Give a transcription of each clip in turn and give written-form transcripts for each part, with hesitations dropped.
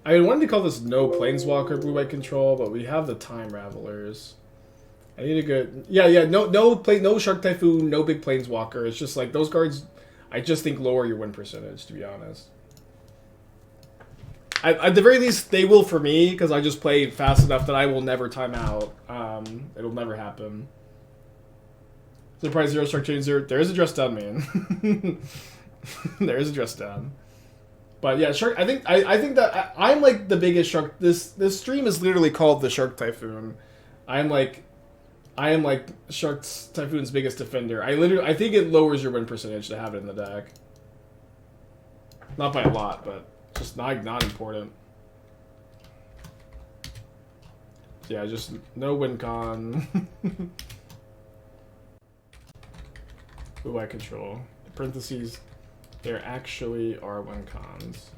I wanted to call this no Planeswalker blue-white control, but we have the Time Ravelers. I need a good... Yeah, no Shark Typhoon, no big Planeswalker. It's just like, those cards, I just think lower your win percentage, to be honest. At the very least, they will for me, because I just play fast enough that I will never time out. It'll never happen. Surprise Zero Shark Changer. There is a dress down, man. There is a dress down. But yeah, Shark. I think that I'm like the biggest Shark. This stream is literally called the Shark Typhoon. I am like Shark Typhoon's biggest defender. I think it lowers your win percentage to have it in the deck. Not by a lot, but just not important. Yeah, just no win con. Blue eye control. In parentheses, there actually are win cons.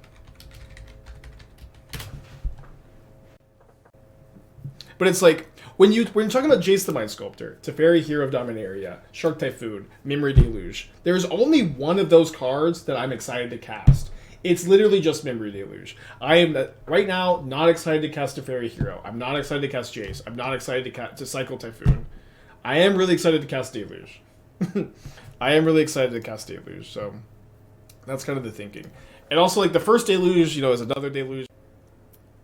But it's like when you're talking about Jace the Mind Sculptor, Teferi, Hero of Dominaria, Shark Typhoon, Memory Deluge, there's only one of those cards that I'm excited to cast. It's literally just Memory Deluge. I am right now not excited to cast Teferi Hero. I'm not excited to cast Jace. I'm not excited to cycle Typhoon. I am really excited to cast Deluge. I am really excited to cast Deluge, so that's kind of the thinking. And also, like, the first Deluge, you know, is another Deluge.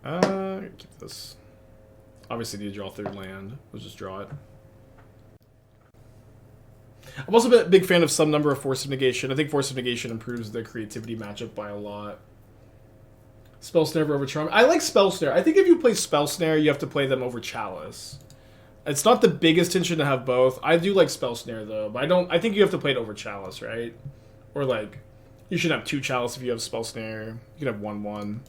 Keep this. Obviously need to draw a third land. Let's just draw it. I'm also a big fan of some number of Force of Negation. I think Force of Negation improves the creativity matchup by a lot. Spell Snare over Charm. I like Spell Snare. I think if you play Spell Snare, you have to play them over Chalice. It's not the biggest tension to have both. I do like Spell Snare though, but I think you have to play it over Chalice, right? Or like, you should have 2 Chalice if you have Spell Snare. You can have 1/1.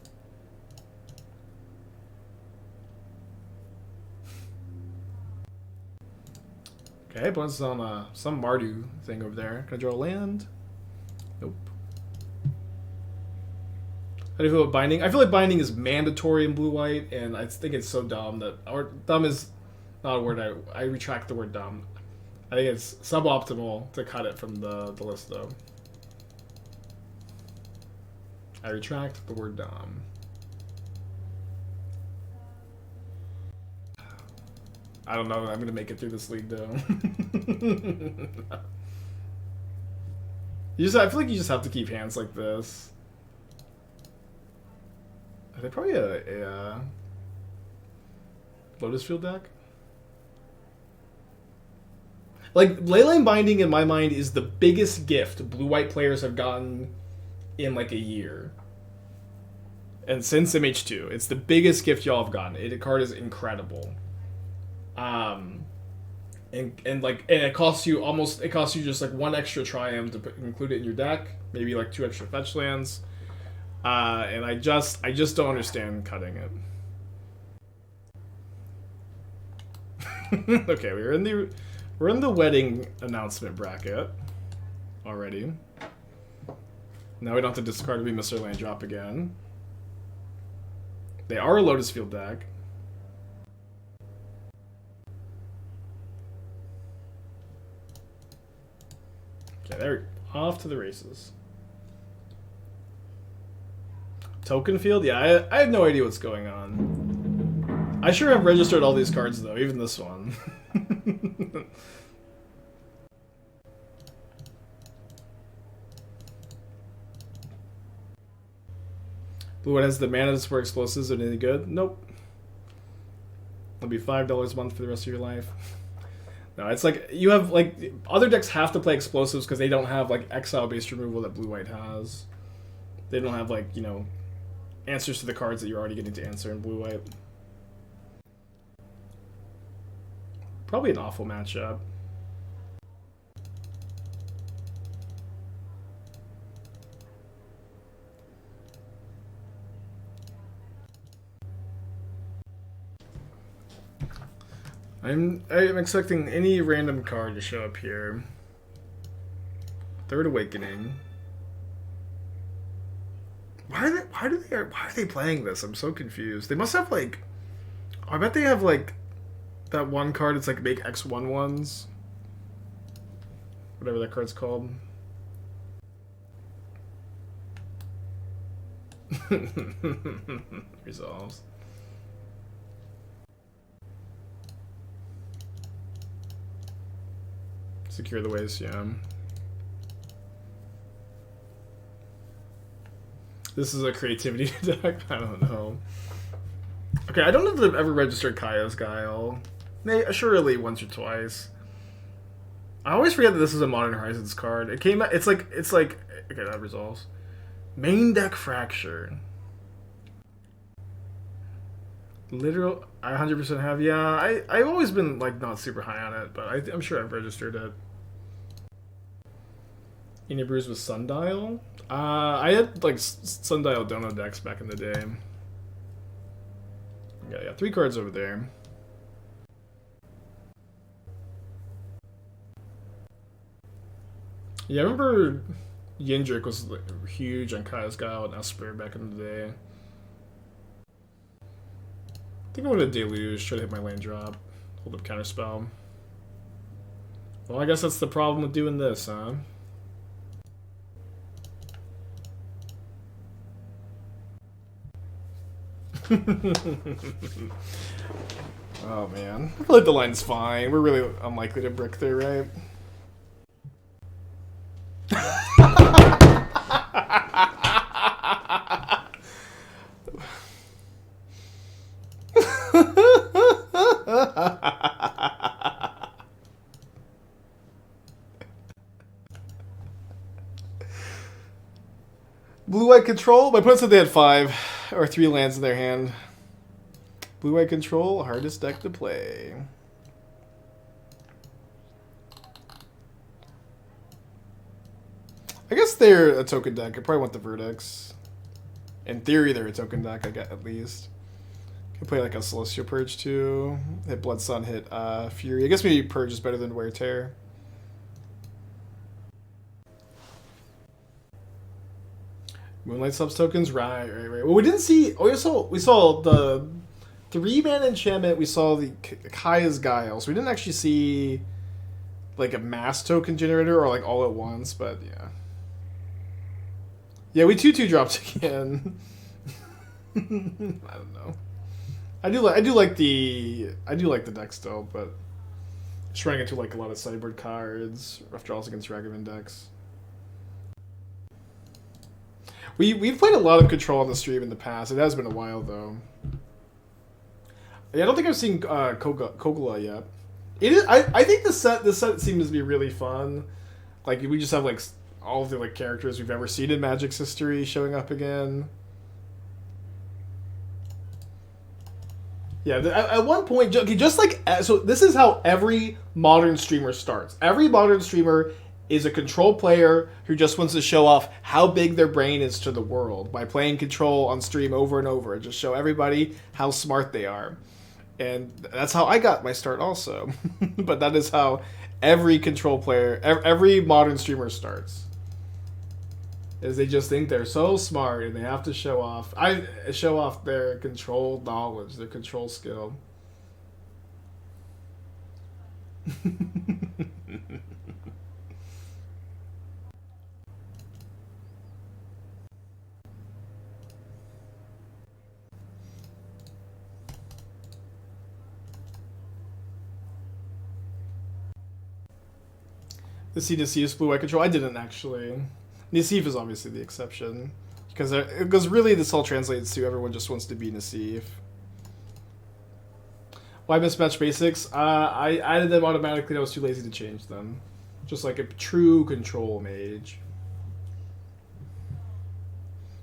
Okay, Blind's on some Mardu thing over there. Can I draw a land? Nope. How do you feel about Binding? I feel like Binding is mandatory in blue-white, and I think it's so dumb that... Or dumb is not a word. I retract the word dumb. I think it's suboptimal to cut it from the list, though. I retract the word dumb. I don't know. I'm going to make it through this league, though. I feel like you just have to keep hands like this. Are they probably a Lotus Field deck? Like, Leyline Binding, in my mind, is the biggest gift blue-white players have gotten in, like, a year. And since MH2. It's the biggest gift y'all have gotten. The card is incredible. And it costs you just like 1 extra Triumph to include it in your deck, maybe like 2 extra fetch lands, and I just don't understand cutting it. Okay, we're in the wedding announcement bracket already. Now we don't have to discard if we miss our land drop again. They are a Lotus Field deck. Okay, they're off to the races. Token Field? Yeah, I have no idea what's going on. I sure have registered all these cards, though, even this one. Blue White has the mana to support explosives. Are any good? Nope. It'll be $5 a month for the rest of your life. No, it's like, you have, like, other decks have to play explosives because they don't have, like, exile-based removal that blue-white has. They don't have, like, you know, answers to the cards that you're already getting to answer in blue-white. Probably an awful matchup. I'm expecting any random card to show up here. Third Awakening. Why are they playing this? I'm so confused. They must have like, I bet they have like that one card. It's like make X1/1s. Whatever that card's called. Resolves. Secure the waste, yeah. This is a creativity deck? I don't know. Okay, I don't know if I've ever registered Kaya's Guile. Surely once or twice. I always forget that this is a Modern Horizons card. It came out, it's like, okay, that resolves. Main deck Fracture. Literal, I 100% have, yeah. I've always been, like, not super high on it, but I'm sure I've registered it. Any brews with Sundial? I had, like, Sundial Dono decks back in the day. Yeah, 3 cards over there. Yeah, I remember Yindrik was like, huge on Kaya's Guile and Esper back in the day. I think I would have Deluge, try to hit my land drop, hold up Counterspell. Well, I guess that's the problem with doing this, huh? Oh man, I feel like the line's fine. We're really unlikely to brick there, right? Blue-white control? My opponent said they had 5 or 3 lands in their hand. Blue-white control, hardest deck to play. I guess they're a token deck. I probably want the Verdicts. In theory, they're a token deck, I get at least. Can play like a Celestial Purge too. Hit Blood Sun, hit Fury. I guess maybe Purge is better than Wear Tear. Moonlight subs tokens, right. Well, we didn't see. Oh, we saw the 3-mana enchantment. We saw the Kaya's Guile. So we didn't actually see like a mass token generator or like all at once. But yeah, yeah, we 2/2 dropped again. I don't know. I do like the deck still, but just running into like a lot of sideboard cards, rough draws against Ragavan decks. We've played a lot of Control on the stream in the past. It has been a while though. Yeah, I don't think I've seen Kogla yet. It is. I think the set seems to be really fun. Like we just have like all of the like characters we've ever seen in Magic's history showing up again. Yeah, at one point, just like so, this is how every modern streamer starts. Every modern streamer is a Control player who just wants to show off how big their brain is to the world by playing Control on stream over and over and just show everybody how smart they are. And that's how I got my start also. But that is how every Control player, every modern streamer starts. Is they just think they're so smart and they have to show off their Control knowledge, their Control skill. The Nassif's blue-white control. I didn't actually. Nassif is obviously the exception because really this all translates to everyone just wants to be Nassif. Why mismatch basics? I added them automatically. I was too lazy to change them. Just like a true Control mage.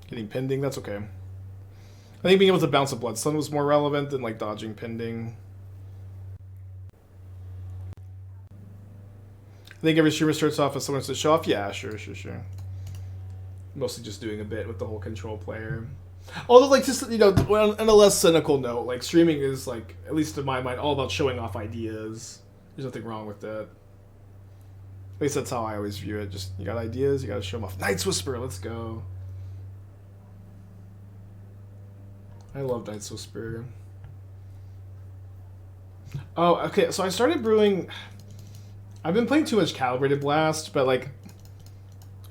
Getting pending, that's okay. I think being able to bounce a Blood Sun was more relevant than like dodging pending. I think every streamer starts off as someone to show off. Yeah, sure. Mostly just doing a bit with the whole Control player. Although, like, just, you know, on a less cynical note, like, streaming is, like, at least in my mind, all about showing off ideas. There's nothing wrong with that. At least that's how I always view it. Just, you got ideas, you gotta show them off. Night's Whisper, let's go. I love Night's Whisper. Oh, okay, so I started brewing... I've been playing too much Calibrated Blast, but, like...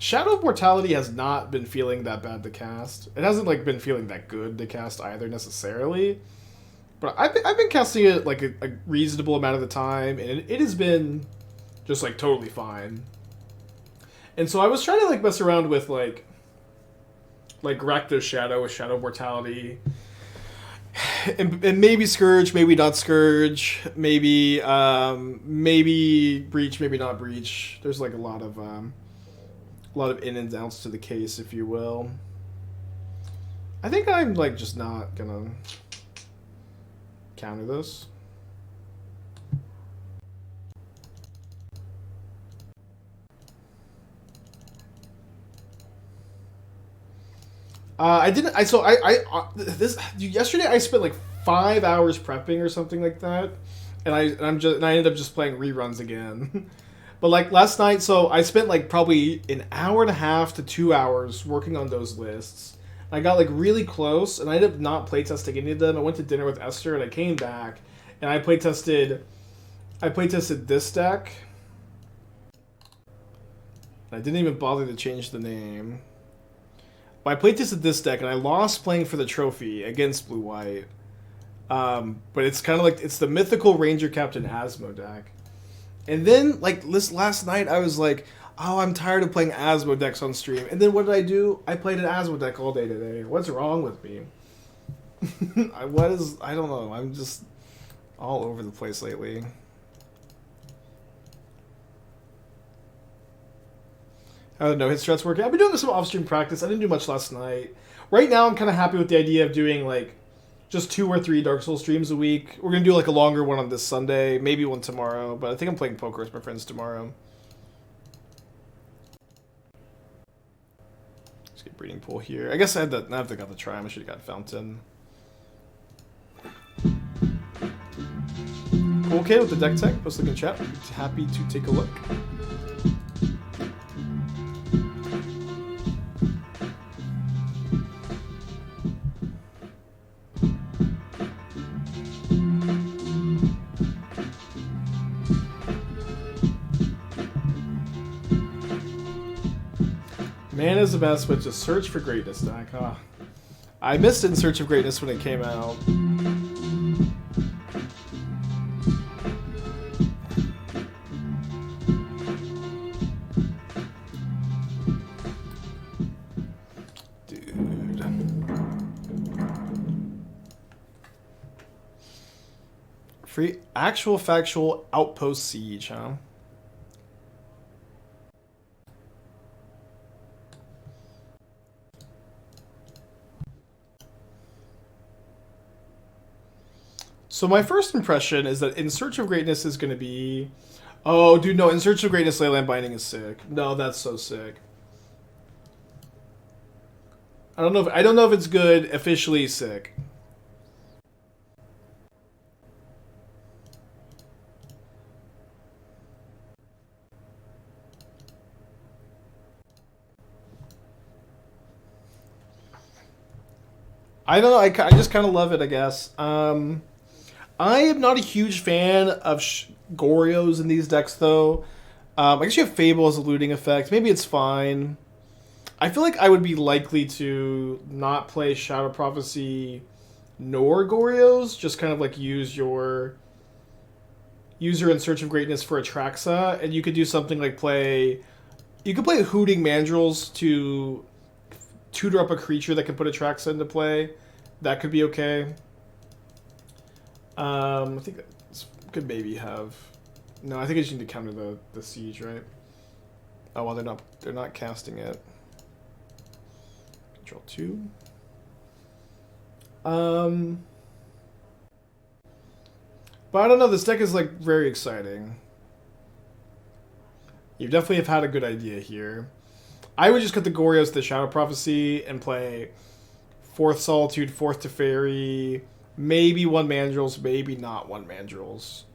Shadow of Mortality has not been feeling that bad to cast. It hasn't like been feeling that good to cast either necessarily. But I've been casting it like a reasonable amount of the time, and it has been just like totally fine. And so I was trying to like mess around with like Rakdos Shadow with Shadow of Mortality. And maybe Scourge, maybe not Scourge, maybe Breach, maybe not Breach. There's like a lot of in and outs to the case, if you will. I think I'm like just not gonna counter this. Yesterday I spent like 5 hours prepping or something like that, and I ended up just playing reruns again. But like last night, so I spent like probably an hour and a half to 2 hours working on those lists. I got like really close, and I ended up not playtesting any of them. I went to dinner with Esther, and I came back, and I playtested this deck. I didn't even bother to change the name. But I playtested this deck, and I lost playing for the trophy against Blue-White. But it's kind of like, it's the mythical Ranger Captain Asmo deck. And then, like, this last night, I was like, oh, I'm tired of playing Asmo decks on stream. And then what did I do? I played an Asmo deck all day today. What's wrong with me? I don't know. I'm just all over the place lately. I don't know, his strat's working. I've been doing some off-stream practice. I didn't do much last night. Right now, I'm kind of happy with the idea of doing, like, just 2 or 3 Dark Souls streams a week. We're going to do, like, a longer one on this Sunday, maybe one tomorrow, but I think I'm playing poker with my friends tomorrow. Let's get Breeding Pool here. I guess I have got the Triome. I should have got Fountain. Okay with the deck tech. Post link in chat. Happy to take a look. Mana's the best, but just Search for Greatness deck, huh? I missed In Search of Greatness when it came out. Dude. Free actual factual Outpost Siege, huh? So my first impression is that In Search of Greatness is going to be... Oh, dude, no. In Search of Greatness Leyline Binding is sick. No, that's so sick. I don't know if it's good. Officially sick. I don't know. I just kind of love it, I guess. I am not a huge fan of Gorios in these decks, though. I guess you have Fable as a looting effect. Maybe it's fine. I feel like I would be likely to not play Shadow Prophecy nor Gorios. Just kind of like use your In Search of Greatness for Atraxa, and you could do something like You could play Hooting Mandrills to tutor up a creature that can put Atraxa into play. That could be okay. I think that could maybe have... No, I think I just need to counter the siege, right? Oh, well, they're not casting it. Control 2. But I don't know, this deck is like very exciting. You definitely have had a good idea here. I would just cut the Gorios to the Shadow Prophecy and play 4th Solitude, 4th Teferi, maybe 1 Mandrills, maybe not 1 Mandrills.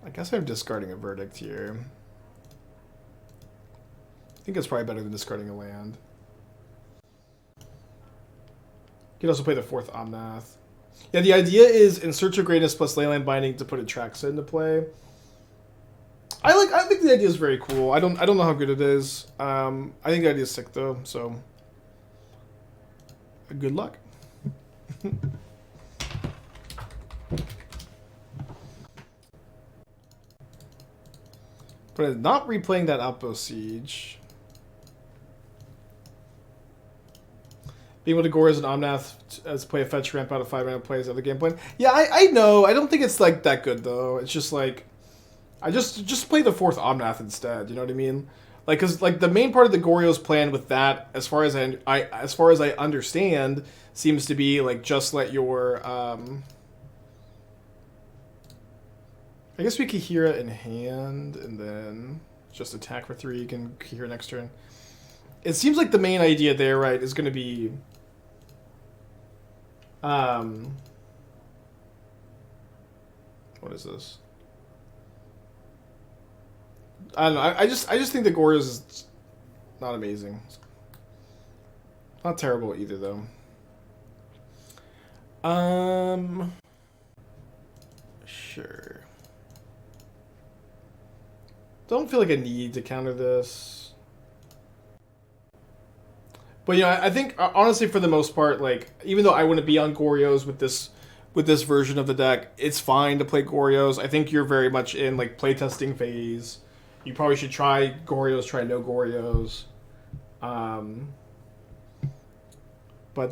I guess I'm discarding a Verdict here. I think it's probably better than discarding a land. You can also play the 4th Omnath. Yeah, the idea is In Search of Greatness plus Leyline Binding to put Atraxa into play. I I think the idea is very cool. I don't know how good it is. I think the idea is sick though. So good luck. But not replaying that Outpost Siege. Being able to Gorz and Omnath as play a fetch ramp out of 5 mana plays other game plan. Yeah, I know. I don't think it's like that good though. It's just like I just play the 4th Omnath instead. You know what I mean? Like, cause like the main part of the Goryo's plan with that, as far as I understand, seems to be like just let your I guess we Kaheera in hand, and then just attack for 3, you can Kaheera next turn. It seems like the main idea there, right, is going to be... what is this? I don't know, I just think the Goryo's is not amazing. Not terrible either, though. Sure. Don't feel like I need to counter this. But, you know, I think, honestly, for the most part, like, even though I wouldn't be on Goryo's with this version of the deck, it's fine to play Goryo's. I think you're very much in, like, playtesting phase. You probably should try Goryo's, try no Goryo's. But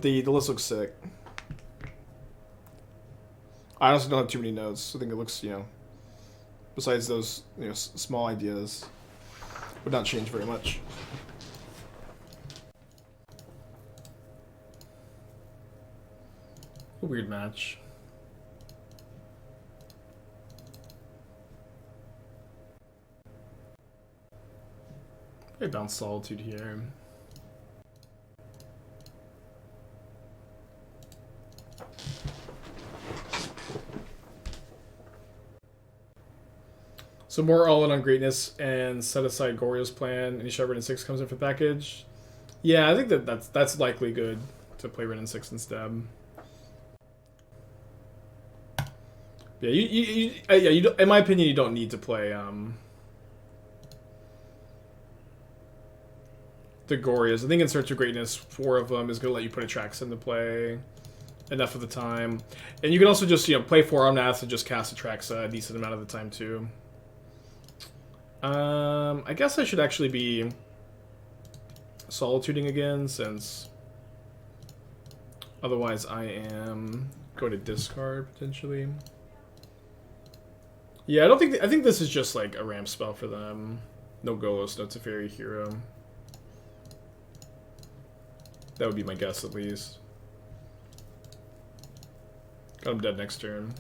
the list looks sick. I honestly don't have too many notes. I think it looks, you know, besides those, you know, small ideas, would not change very much. A weird match. I bounce Solitude here. So more all-in on greatness and set aside Goryo's plan. Any shot Ren 6 comes in for the package. Yeah, I think that's likely good to play Ren 6 instead. Yeah, you don't, in my opinion, you don't need to play the Goryo's. I think in Search of Greatness, 4 of them is going to let you put Atraxa into play enough of the time, and you can also just, you know, play 4 Omnaths and just cast Atraxa a decent amount of the time too. I guess I should actually be Solituding again, since otherwise I am going to discard potentially. Yeah, I think this is just like a ramp spell for them. No Golos, no Teferi hero. That would be my guess at least. Got him dead next turn.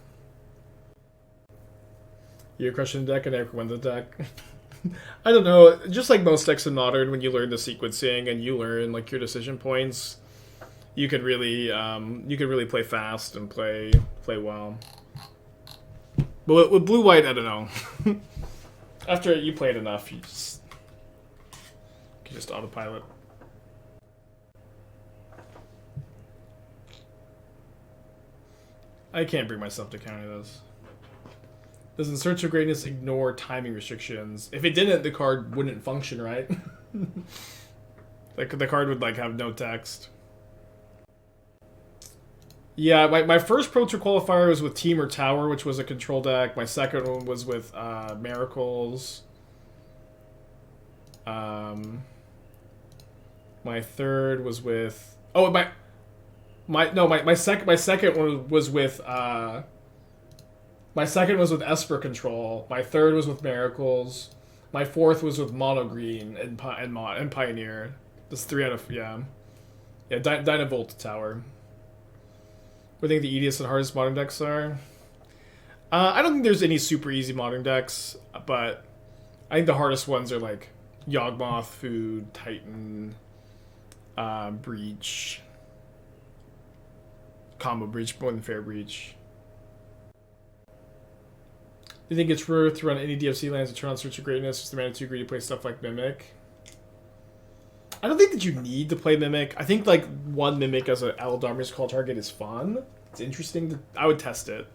You're crushing the deck and I win the deck. I don't know, just like most decks in Modern, when you learn the sequencing and you learn like your decision points, you could really play fast and play well. But with blue-white, I don't know. After you played enough, you can just autopilot. I can't bring myself to counter this. Does In Search of Greatness ignore timing restrictions? If it didn't, the card wouldn't function, right? Like the card would like have no text. Yeah, my first Pro Tour qualifier was with Team or Tower, which was a control deck. My second one was with Miracles. My third was with my second one was with my second was with Esper Control. My third was with Miracles. My fourth was with Mono Green and Pioneer. That's 3 out of Dynavolt Tower. What do you think the easiest and hardest modern decks are? I don't think there's any super easy modern decks, but I think the hardest ones are like Yawgmoth, Food, Titan, Breach, Combo Breach, more than Fair Breach. Do you think it's worth to run any DFC lands to turn on Search of Greatness? Just the mana too greedy to play stuff like Mimic? I don't think that you need to play Mimic. I think like one Mimic as an Eldormi's call target is fun. It's interesting. I would test it.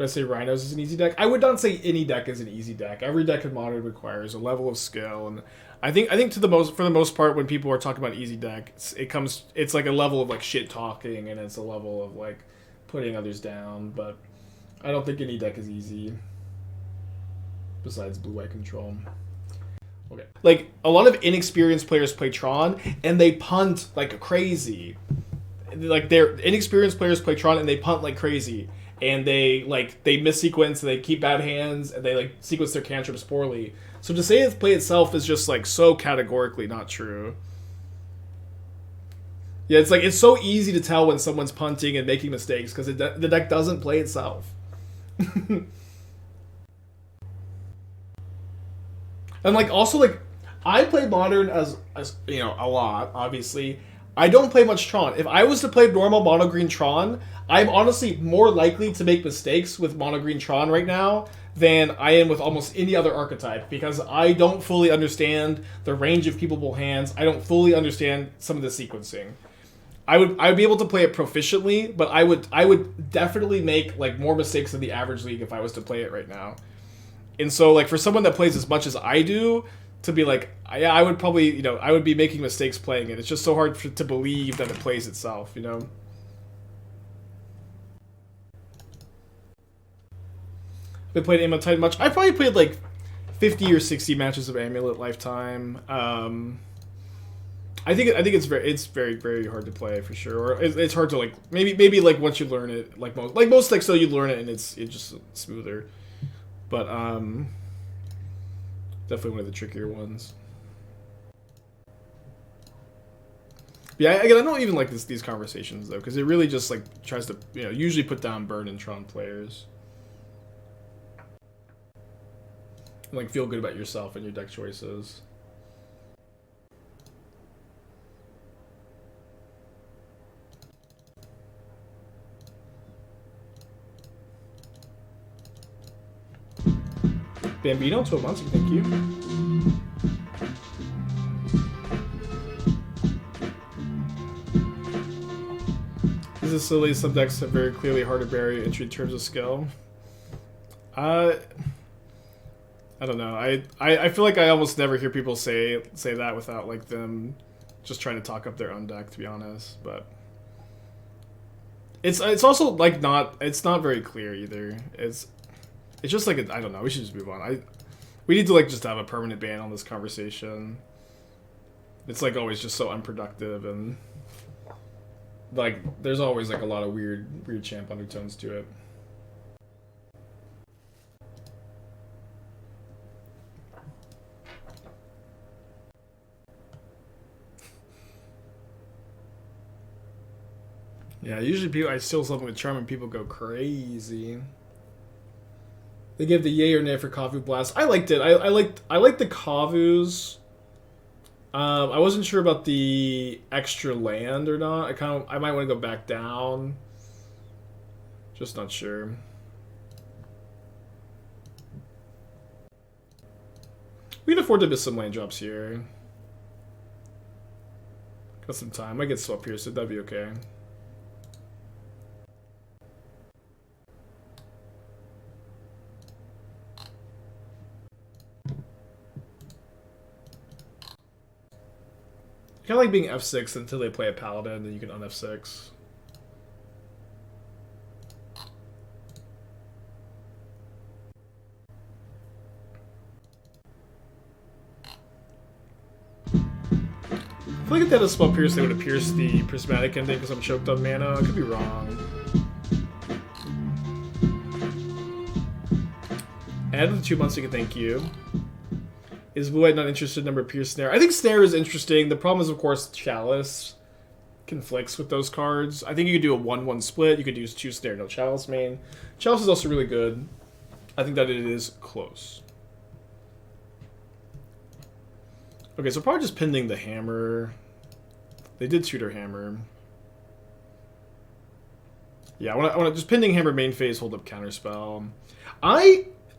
Would I say Rhinos is an easy deck? I would not say any deck is an easy deck. Every deck in Modern requires a level of skill, and I think for the most part, when people are talking about easy deck, it's like a level of like shit talking, and it's a level of like putting others down. But I don't think any deck is easy. Besides blue-white control. Okay. Like, a lot of inexperienced players play Tron, and they punt like crazy. Like, they're inexperienced players play Tron, and they punt like crazy. And they miss sequence, and they keep bad hands, and they, like, sequence their cantrips poorly. So to say the play itself is just, like, so categorically not true. Yeah, it's like, it's so easy to tell when someone's punting and making mistakes, because the deck doesn't play itself. And, like, also, like, I play Modern as you know, a lot, obviously. I don't play much Tron. If I was to play normal mono-green Tron, I'm honestly more likely to make mistakes with mono-green Tron right now than I am with almost any other archetype, because I don't fully understand the range of keepable hands. I don't fully understand some of the sequencing. I would be able to play it proficiently, but I would definitely make like more mistakes than the average league if I was to play it right now. And so, like, for someone that plays as much as I do, to be like, yeah, I would probably, you know, I would be making mistakes playing it. It's just so hard to believe that it plays itself, you know? Been playing Amulet much? I probably played, like, 50 or 60 matches of Amulet Lifetime. I think it's very, very hard to play, for sure. Or it's hard to, like, maybe like, once you learn it, like most decks, though, you learn it, and it's just smoother. But, definitely one of the trickier ones. Yeah, again, I don't even like these conversations, though, because it really just, like, tries to, you know, usually put down Burn and Tron players. And, like, feel good about yourself and your deck choices. Bambino, 12 months, thank you. This is silly. Some decks have very clearly hard to bury entry in terms of skill. I don't know. I feel like I almost never hear people say that without like them just trying to talk up their own deck, to be honest. But it's also like not very clear either. It's just like I don't know. We should just move on. We need to like just have a permanent ban on this conversation. It's like always just so unproductive, and like there's always like a lot of weird champ undertones to it. Yeah, usually I steal something with Charm and people go crazy. They give the yay or nay for Kavu Blast. I liked it. I liked the Kavus. I wasn't sure about the extra land or not. I might want to go back down. Just not sure. We can afford to miss some land drops here. Got some time. I get Swap here, so that'd be okay. Kind of like being F6 until they play a Paladin, and then you can un-F6. I feel like if they had a spell pierce, they would have pierced the Prismatic Ending because I'm choked on mana. I could be wrong. Add the 2 months, you can thank you. Is Blue-White not interested in number Pierce Snare? I think Snare is interesting. The problem is, of course, Chalice conflicts with those cards. I think you could do a 1-1 split. You could use 2 Snare, no Chalice main. Chalice is also really good. I think that it is close. Okay, so probably just pending the Hammer. They did Tutor Hammer. Yeah, I want to just pending Hammer main phase, hold up Counterspell.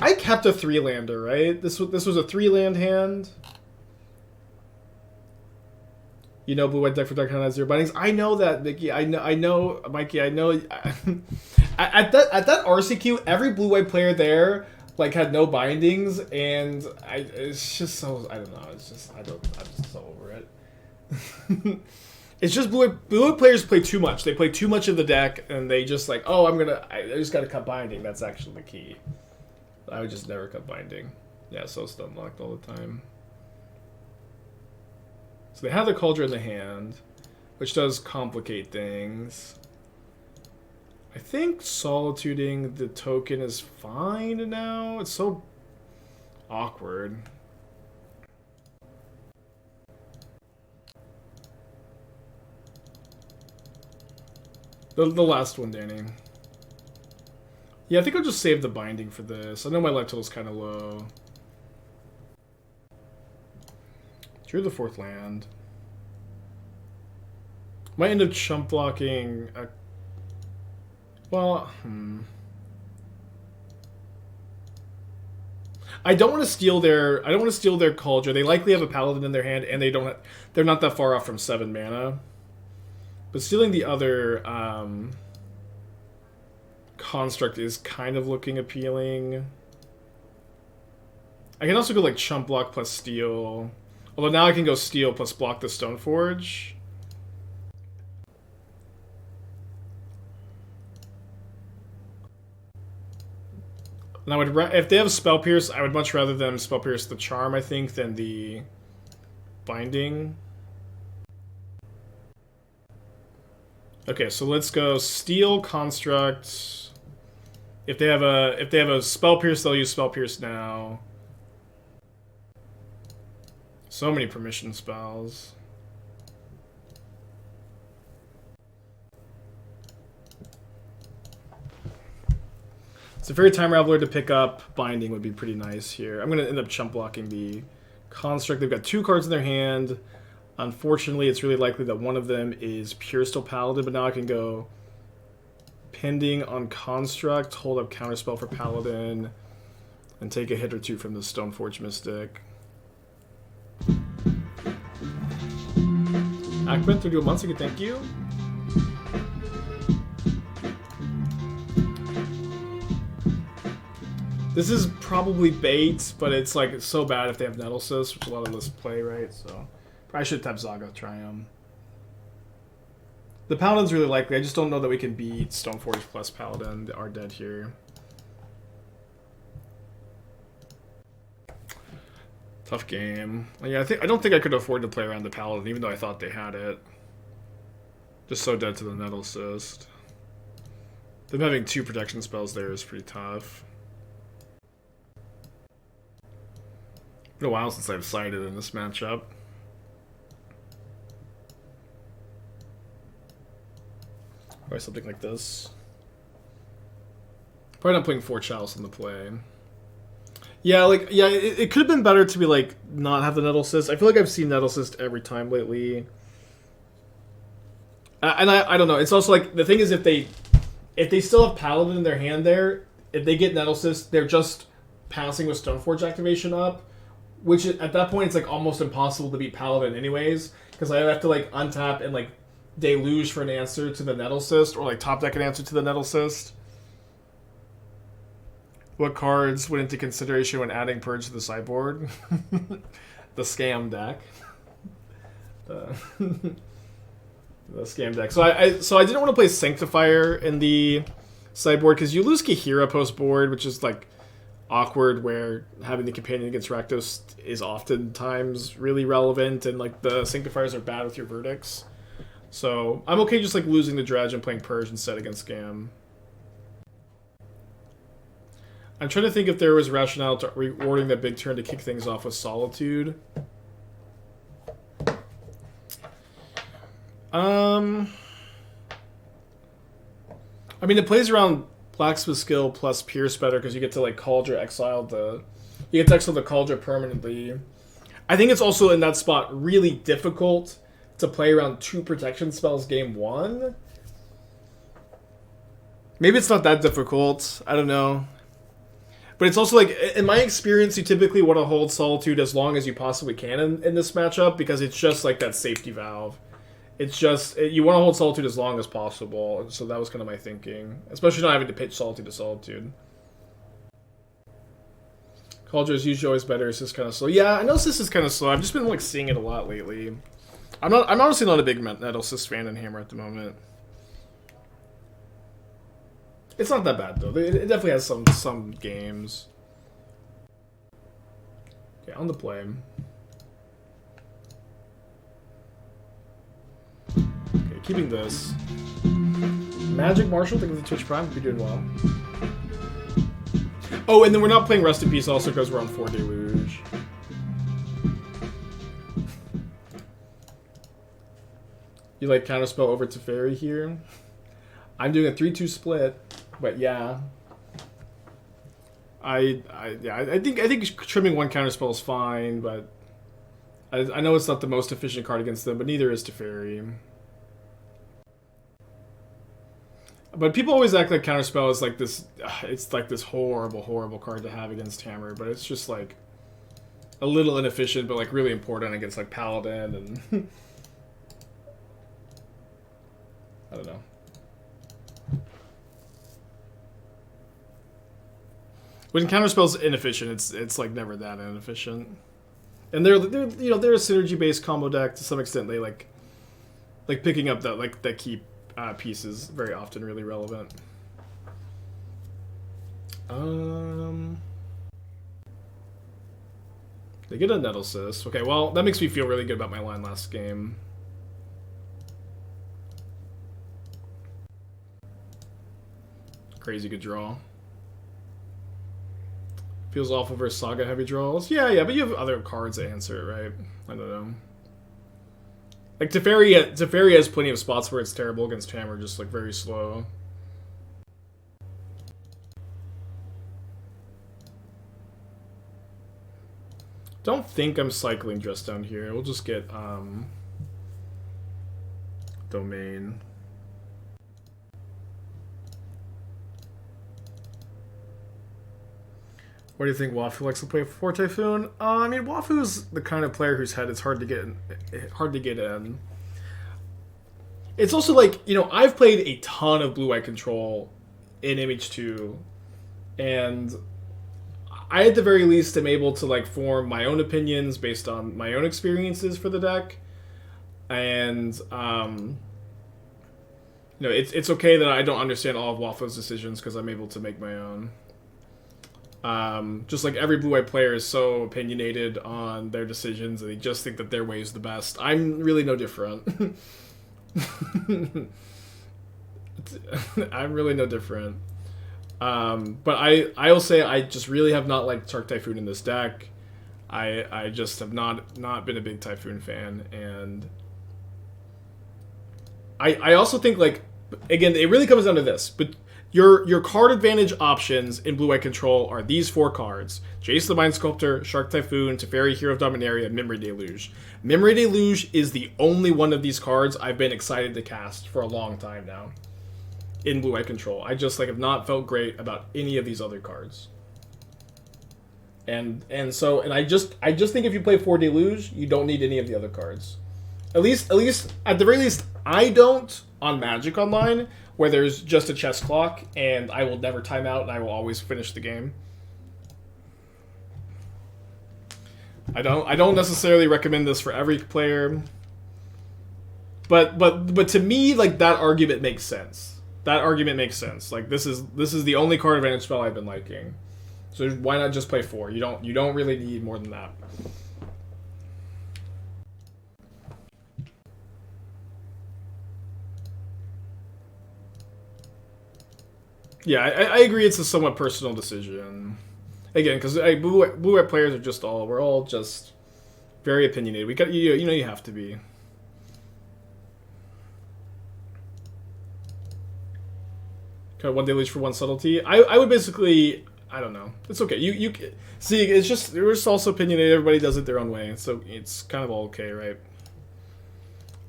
I kept a 3-lander, right? This was a 3-land hand. You know, Blue-White deck for Dark Knight has 0 bindings. I know that, Mickey. I know, Mikey. I know. At that RCQ, every blue-white player there like had no bindings, and it's just so, I don't know. It's just I'm just so over it. It's just blue players play too much. They play too much of the deck, and they just like, oh, I just gotta cut binding. That's actually the key. I would just never cut binding. Yeah, so stun locked all the time. So they have the Cauldron in the hand, which does complicate things. I think solituding the token is fine now. It's so awkward. The last one, Danny. Yeah, I think I'll just save the binding for this. I know my life total's kind of low. Drew the 4th land. Might end up chump blocking a... Well, I don't want to steal their... I don't want to steal their Cauldron. They likely have a Paladin in their hand, and they're not that far off from 7 mana. But stealing the other construct is kind of looking appealing. I can also go like chump block plus steal. Although now I can go steal plus block the Stoneforge. And if they have Spell Pierce, I would much rather them Spell Pierce the Charm, I think, than the Binding. Okay, so let's go steal construct. If they have a Spell Pierce, they'll use Spell Pierce now. So many permission spells. So Fairy Time Raveler to pick up Binding would be pretty nice here. I'm going to end up chump blocking the construct. They've got 2 cards in their hand. Unfortunately, it's really likely that one of them is Pure Steel Paladin, but now I can go Pending on Construct, hold up Counterspell for Paladin, and take a hit or 2 from the Stoneforge Mystic. Akman, 31 months, again, thank you. This is probably bait, but it's like it's so bad if they have Nettlecyst, which a lot of lists play, right? So I should tap Zagoth Triome. The Paladin's really likely. I just don't know that we can beat Stoneforge plus Paladin. They are dead here. Tough game. Yeah, I don't think I could afford to play around the Paladin, even though I thought they had it. Just so dead to the Nettlecyst. Them having 2 protection spells there is pretty tough. Been a while since I've sided in this matchup. Or something like this. Probably not putting 4 Chalice in the play. Yeah, it could have been better to be like not have the Nettlecyst. I feel like I've seen Nettlecyst every time lately. And I don't know. It's also like the thing is if they still have Paladin in their hand there, if they get Nettlecyst, they're just passing with Stoneforge activation up. Which at that point it's like almost impossible to beat Paladin anyways, because I have to like untap and like Deluge for an answer to the Nettlecyst, or like top deck an answer to the Nettlecyst. What cards went into consideration when adding Purge to the sideboard? The scam deck. The scam deck. So I didn't want to play Sanctifier in the sideboard because you lose Kaheera post board, which is like awkward, where having the companion against Rakdos is oftentimes really relevant, and like the Sanctifiers are bad with your verdicts. So I'm okay just like losing the Dredge and playing Purge instead against Scam. I'm trying to think if there was rationale to rewarding that big turn to kick things off with Solitude. I mean, it plays around Blacksmith skill plus Pierce better because you get to like Cauldron exile the... You get to exile the Cauldron permanently. I think it's also in that spot really difficult to play around 2 protection spells game 1. Maybe it's not that difficult. I don't know. But it's also like, in my experience, you typically want to hold Solitude as long as you possibly can in this matchup because it's just like that safety valve. It's just, you want to hold Solitude as long as possible, so that was kind of my thinking. Especially not having to pitch Solitude to Solitude. Cauldron is usually always better, it's just kind of slow. Yeah, I know this is kind of slow, I've just been like seeing it a lot lately. I'm honestly not a big Metal Sys fan in Hammer at the moment. It's not that bad though, it definitely has some games. Okay, on the play. Okay, keeping this. Magic Marshal, thank you for the Twitch Prime, you're doing well. Oh, and then we're not playing Rest in Peace also because we're on 4 Deluge. You like Counterspell over Teferi here? I'm doing a 3-2 split, but yeah. I think trimming one Counterspell is fine, but I know it's not the most efficient card against them, but neither is Teferi. But people always act like Counterspell is like this, it's like this horrible, horrible card to have against Hammer, but it's just like a little inefficient, but like really important against like Paladin and I don't know. When Counterspell's inefficient, it's like never that inefficient. And they're you know, they're a synergy based combo deck to some extent. They like picking up that key piece is very often really relevant. They get a Nettle Cyst. Okay, well that makes me feel really good about my line last game. Crazy good draw. Feels awful versus Saga heavy draws. Yeah, but you have other cards that answer it, right? I don't know. Like Teferi has plenty of spots where it's terrible against Hammer, just like very slow. Don't think I'm cycling just down here. We'll just get Domain. What do you think Wafu likes to play for Typhoon? I mean, Wafu's the kind of player whose head it's hard to get in. It's also like, you know, I've played a ton of blue-white control in MH2, and I at the very least am able to like form my own opinions based on my own experiences for the deck, and you know, it's okay that I don't understand all of Wafu's decisions because I'm able to make my own. Just like every blue-white player is so opinionated on their decisions and they just think that their way is the best. I'm really no different. I'm really no different. But I will say I just really have not liked Shark Typhoon in this deck. I just have not been a big Typhoon fan, and I also think, like, again, it really comes down to this, but your card advantage options in blue-white control are these 4 cards: Jace the Mind Sculptor, Shark Typhoon, Teferi, Hero of Dominaria, Memory Deluge. Memory Deluge is the only one of these cards I've been excited to cast for a long time now in blue-white control. I just like have not felt great about any of these other cards. And I just think if you play 4 Deluge, you don't need any of the other cards. At least at the very least, I don't on Magic Online, where there's just a chess clock and I will never time out and I will always finish the game. I don't necessarily recommend this for every player, but to me, like, that argument makes sense. That argument makes sense. Like, this is the only card advantage spell I've been liking. So why not just play 4? You don't really need more than that. Yeah, I agree. It's a somewhat personal decision. Again, because blue-white players are we're all just very opinionated. We got you know you have to be. Kind of 1 Deluge for 1 subtlety. I would basically, I don't know. It's okay. You see, it's just we're just also opinionated. Everybody does it their own way, so it's kind of all okay, right?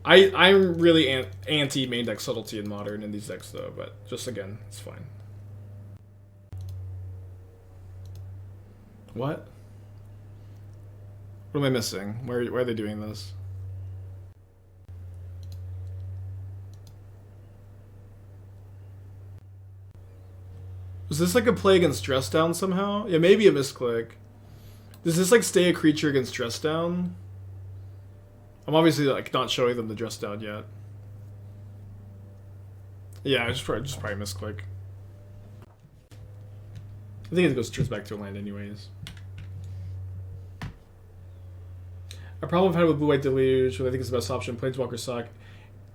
I'm really anti main deck subtlety in Modern in these decks though, but just again, it's fine. What? What am I missing? Why are they doing this? Was this like a play against Dress Down somehow? Yeah, maybe a misclick. Does this like stay a creature against Dress Down? I'm obviously like not showing them the Dress Down yet. Yeah, just probably misclick. I think it goes turns back to a land anyways. A problem I've had with Blue-White Deluge, what I think is the best option, Planeswalker suck,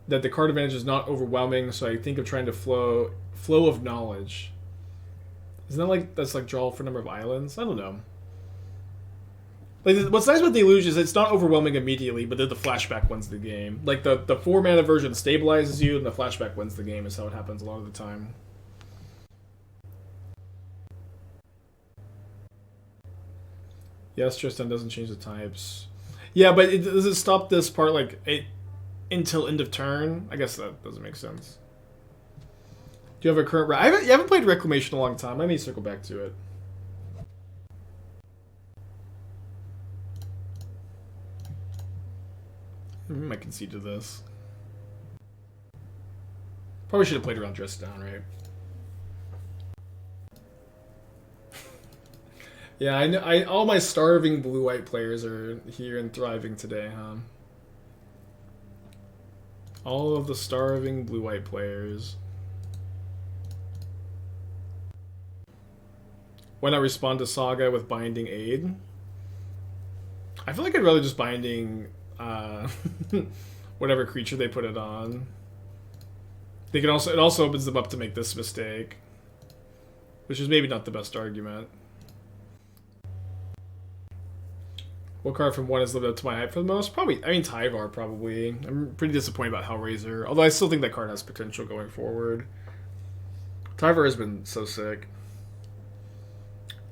that the card advantage is not overwhelming, so I think of trying to flow of knowledge. Isn't that like, that's like draw for number of islands? I don't know. Like, what's nice about Deluge is it's not overwhelming immediately, but then the flashback wins the game. Like, the 4-mana version stabilizes you, and the flashback wins the game is how it happens a lot of the time. Yes, Tristan doesn't change the types. Yeah, but does it stop this part, like, until end of turn? I guess that doesn't make sense. Do you have a current... you haven't played Reclamation in a long time. I may circle back to it. I might concede to this. Probably should have played around Dress Down, right? Yeah, I know. All my starving blue-white players are here and thriving today, huh? All of the starving blue-white players. Why not respond to Saga with Binding Aid? I feel like I'd rather just Binding whatever creature they put it on. They can also, it also opens them up to make this mistake, which is maybe not the best argument. What card from one has lived up to my hype for the most? Probably, I mean, Tyvar, probably. I'm pretty disappointed about Hellraiser, although I still think that card has potential going forward. Tyvar has been so sick.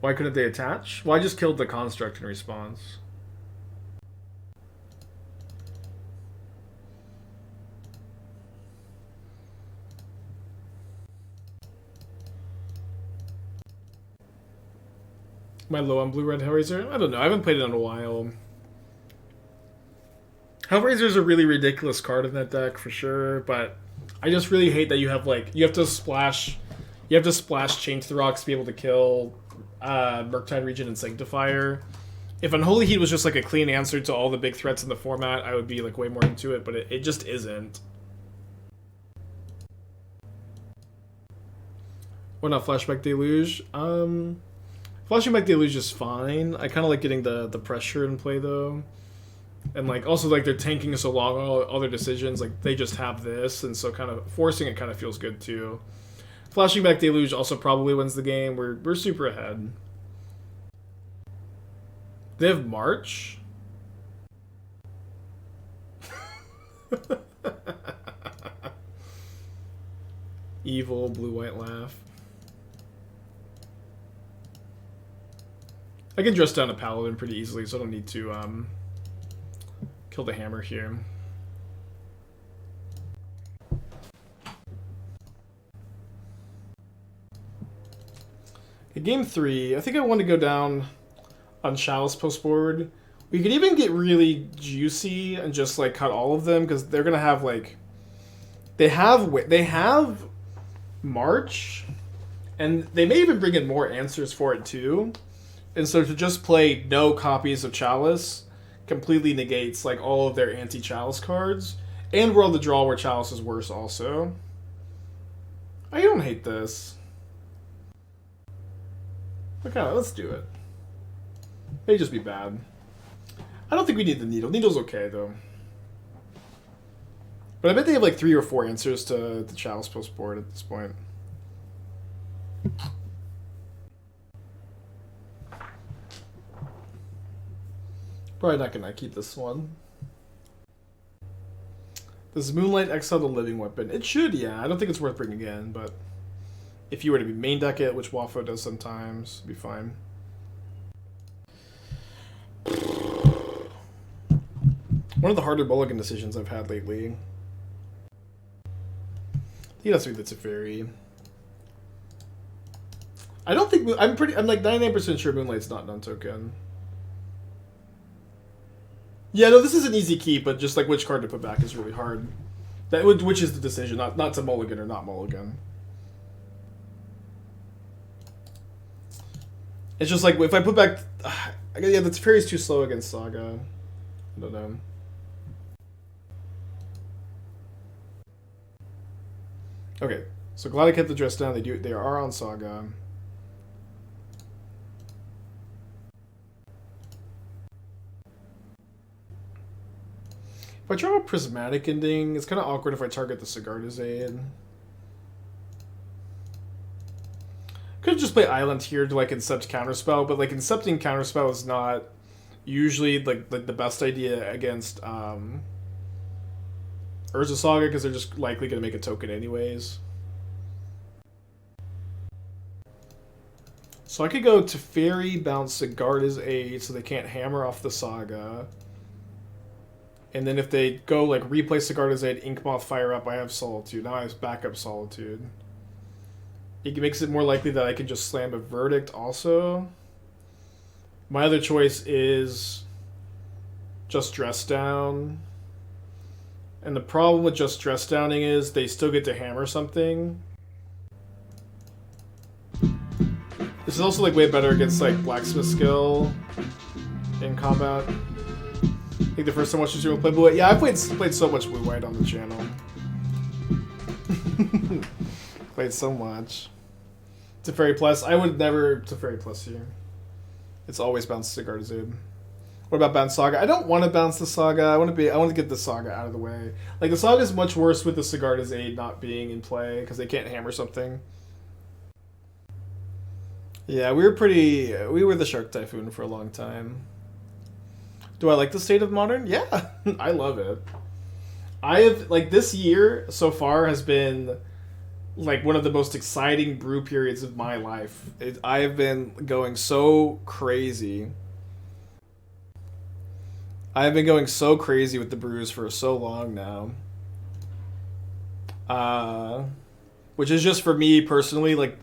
Why couldn't they attach? Well, I just killed the construct in response. Am I low on blue-red Hellraiser? I don't know. I haven't played it in a while. Hellraiser's a really ridiculous card in that deck for sure, but I just really hate that you have like you have to splash Chain to the Rocks to be able to kill Murktide Regent and Sanctifier. If Unholy Heat was just like a clean answer to all the big threats in the format, I would be like way more into it, but it just isn't. Why not Flashback Deluge? Flashing back Deluge is fine. I kind of like getting the pressure in play though, and like also like they're tanking so long on all their decisions. Like they just have this, and so kind of forcing it kind of feels good too. Flashing back Deluge also probably wins the game. We're super ahead. They have March. Evil blue-white laugh. I can dress down a Paladin pretty easily, so I don't need to kill the hammer here. Okay, game 3. I think I want to go down on Chalice post-board. We could even get really juicy and just like cut all of them, because they're gonna have like they have March, and they may even bring in more answers for it too. And so to just play no copies of Chalice completely negates like all of their anti-Chalice cards. And we're on the draw where Chalice is worse also. I don't hate this. Okay, let's do it. May just be bad. I don't think we need the Needle. Needle's okay though. But I bet they have like 3 or 4 answers to the Chalice post board at this point. Probably not gonna keep this one. Does Moonlight exile the living weapon? It should, yeah. I don't think it's worth bringing in, but if you were to be main deck it, which Wafo does sometimes, it'd be fine. One of the harder mulligan decisions I've had lately. I think it has to be the Teferi. I don't think I'm like 99% sure Moonlight's not non-token. Yeah, no, this is an easy keep, but just like which card to put back is really hard. Which is the decision, not to mulligan or not mulligan. It's just like if I put back, yeah, the Teferi's too slow against Saga. I don't know. Okay, so glad I kept the dress down. They are on Saga. If I draw a Prismatic Ending, it's kind of awkward if I target the Sigarda's Aid. Could just play Island here to like Incept Counterspell, but like Incepting Counterspell is not usually like the best idea against Urza Saga because they're just likely going to make a token anyways. So I could go Teferi, bounce Sigarda's Aid so they can't hammer off the Saga. And then if they go like replay Sigarda's Aid, Inkmoth, fire up, I have Solitude. Now I have backup Solitude. It makes it more likely that I can just slam a Verdict also. My other choice is just Dress Down. And the problem with just Dress Downing is they still get to hammer something. This is also like way better against like Blacksmith Skill in combat. I think the first time I watched this play Blue White. Yeah, I played so much Blue White on the channel. Played so much. Teferi Plus. I would never Teferi Plus here. It's always bounce Sigarda's Aid. What about bounce Saga? I don't want to bounce the Saga. I want to get the Saga out of the way. Like the Saga is much worse with the Sigarda's Aid not being in play because they can't hammer something. Yeah, we were the Shark Typhoon for a long time. Do I like the state of Modern? Yeah, I love it. I have, like, this year so far has been, like, one of the most exciting brew periods of my life. I have been going so crazy. I have been going so crazy with the brews for so long now. Which is just, for me personally, like,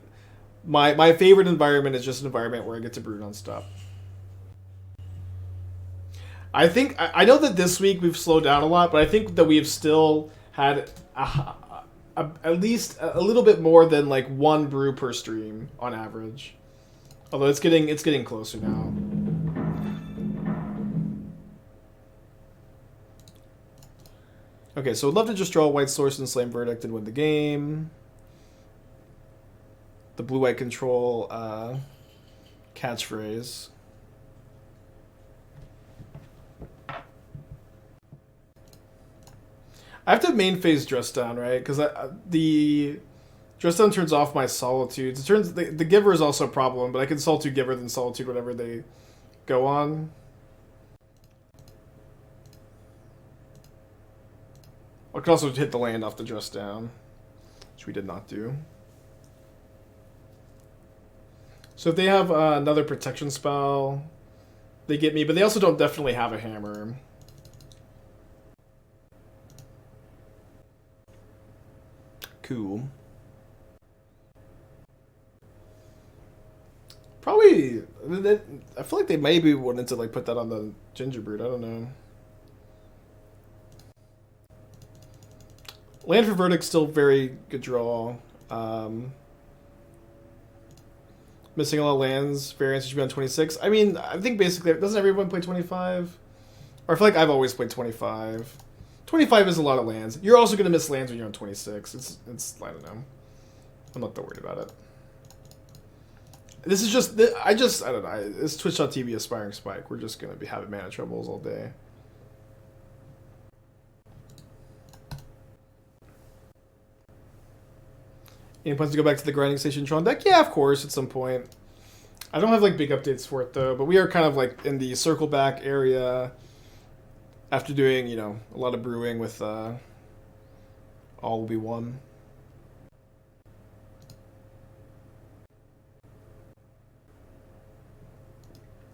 my favorite environment is just an environment where I get to brew nonstop. I think I know that this week we've slowed down a lot, but I think that we have still had at least a little bit more than like one brew per stream on average. Although it's getting closer now. Okay, so I'd love to just draw a white source and slam Verdict and win the game. The blue-white control catchphrase. I have to main phase Dress Down, right? Because the Dress Down turns off my Solitudes. It turns the Giver is also a problem, but I can Solitude Giver then Solitude whatever they go on. I could also hit the land off the Dress Down, which we did not do. So if they have another protection spell, they get me, but they also don't definitely have a hammer. Cool. Probably, I feel like they maybe wanted to like put that on the Gingerbread. I don't know. Land for Verdict still very good draw. Missing a lot of lands. Variance should be on 26. I mean, I think basically, doesn't everyone play 25? Or I feel like I've always played 25. 25 is a lot of lands. You're also going to miss lands when you're on 26. It's I don't know. I'm not that worried about it. This is just, I don't know. It's Twitch.tv Aspiring Spike. We're just going to be having mana troubles all day. Any plans to go back to the Grinding Station Tron deck? Yeah, of course, at some point. I don't have like big updates for it though, but we are kind of like in the circle back area after doing, you know, a lot of brewing with All Will Be One.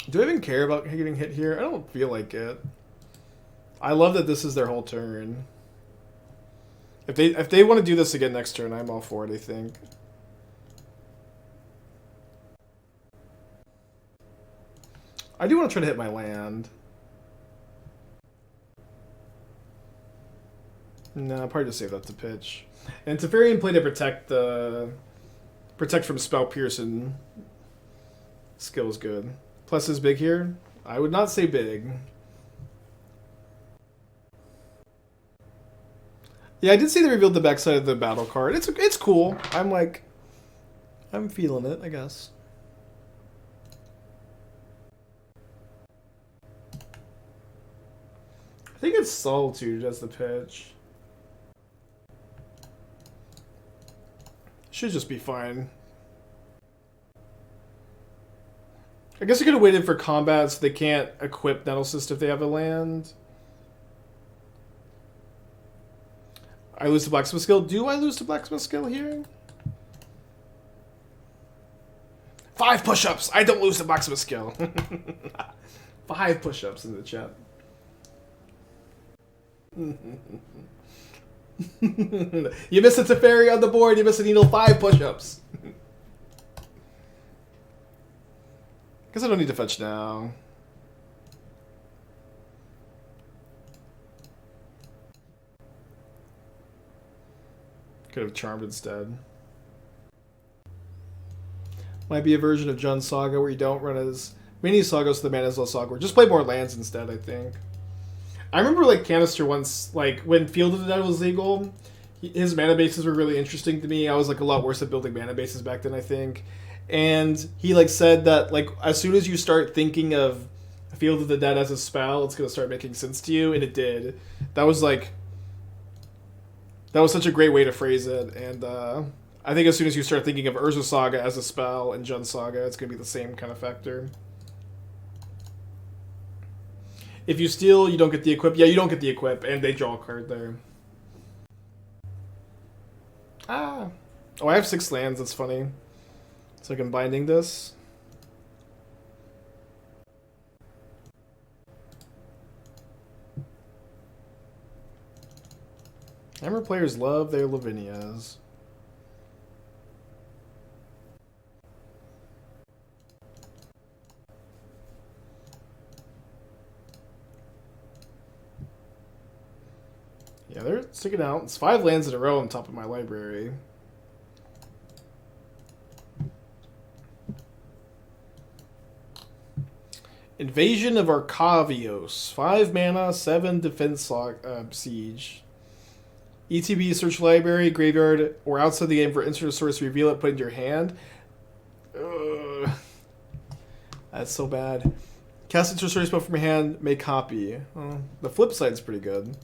Do I even care about getting hit here? I don't feel like it. I love that this is their whole turn. If they want to do this again next turn, I'm all for it, I think. I do want to try to hit my land. No, I'll probably just save that to pitch. And Teferi in play to protect from Spell Pierce and Skill's good. Plus is big here? I would not say big. Yeah, I did see they revealed the backside of the battle card. It's cool. I'm feeling it, I guess. I think it's Solitude as the pitch. Should just be fine. I guess I could have waited for combat so they can't equip Nettlecyst if they have a land. I lose to Blacksmith Skill. Do I lose to Blacksmith Skill here? 5 push-ups! I don't lose to Blacksmith Skill. 5 push-ups in the chat. You miss a Teferi on the board, you miss a Needle, 5 push-ups. Guess I don't need to fetch now. Could have Charmed instead. Might be a version of Jund Saga where you don't run as many Sagas so the mana is less awkward. Just play more lands instead, I think. I remember like Canister once, like when Field of the Dead was legal, his mana bases were really interesting to me. I was like a lot worse at building mana bases back then, I think. And he like said that like as soon as you start thinking of Field of the Dead as a spell, it's gonna start making sense to you, and it did. That was such a great way to phrase it, and I think as soon as you start thinking of Urza Saga as a spell and Jund Saga, it's gonna be the same kind of factor. If you steal, you don't get the equip. Yeah, you don't get the equip, and they draw a card there. Ah. Oh, I have 6 lands, that's funny. So I can binding this. Hammer players love their Lavinias. Yeah, they're sticking out. It's 5 lands in a row on top of my library. Invasion of Arcavios. 5 mana, 7 defense siege. ETB, search library, graveyard, or outside the game for instant source, reveal it, put it into your hand. Ugh. That's so bad. Cast instant source spell from your hand, make copy. The flip side's pretty good.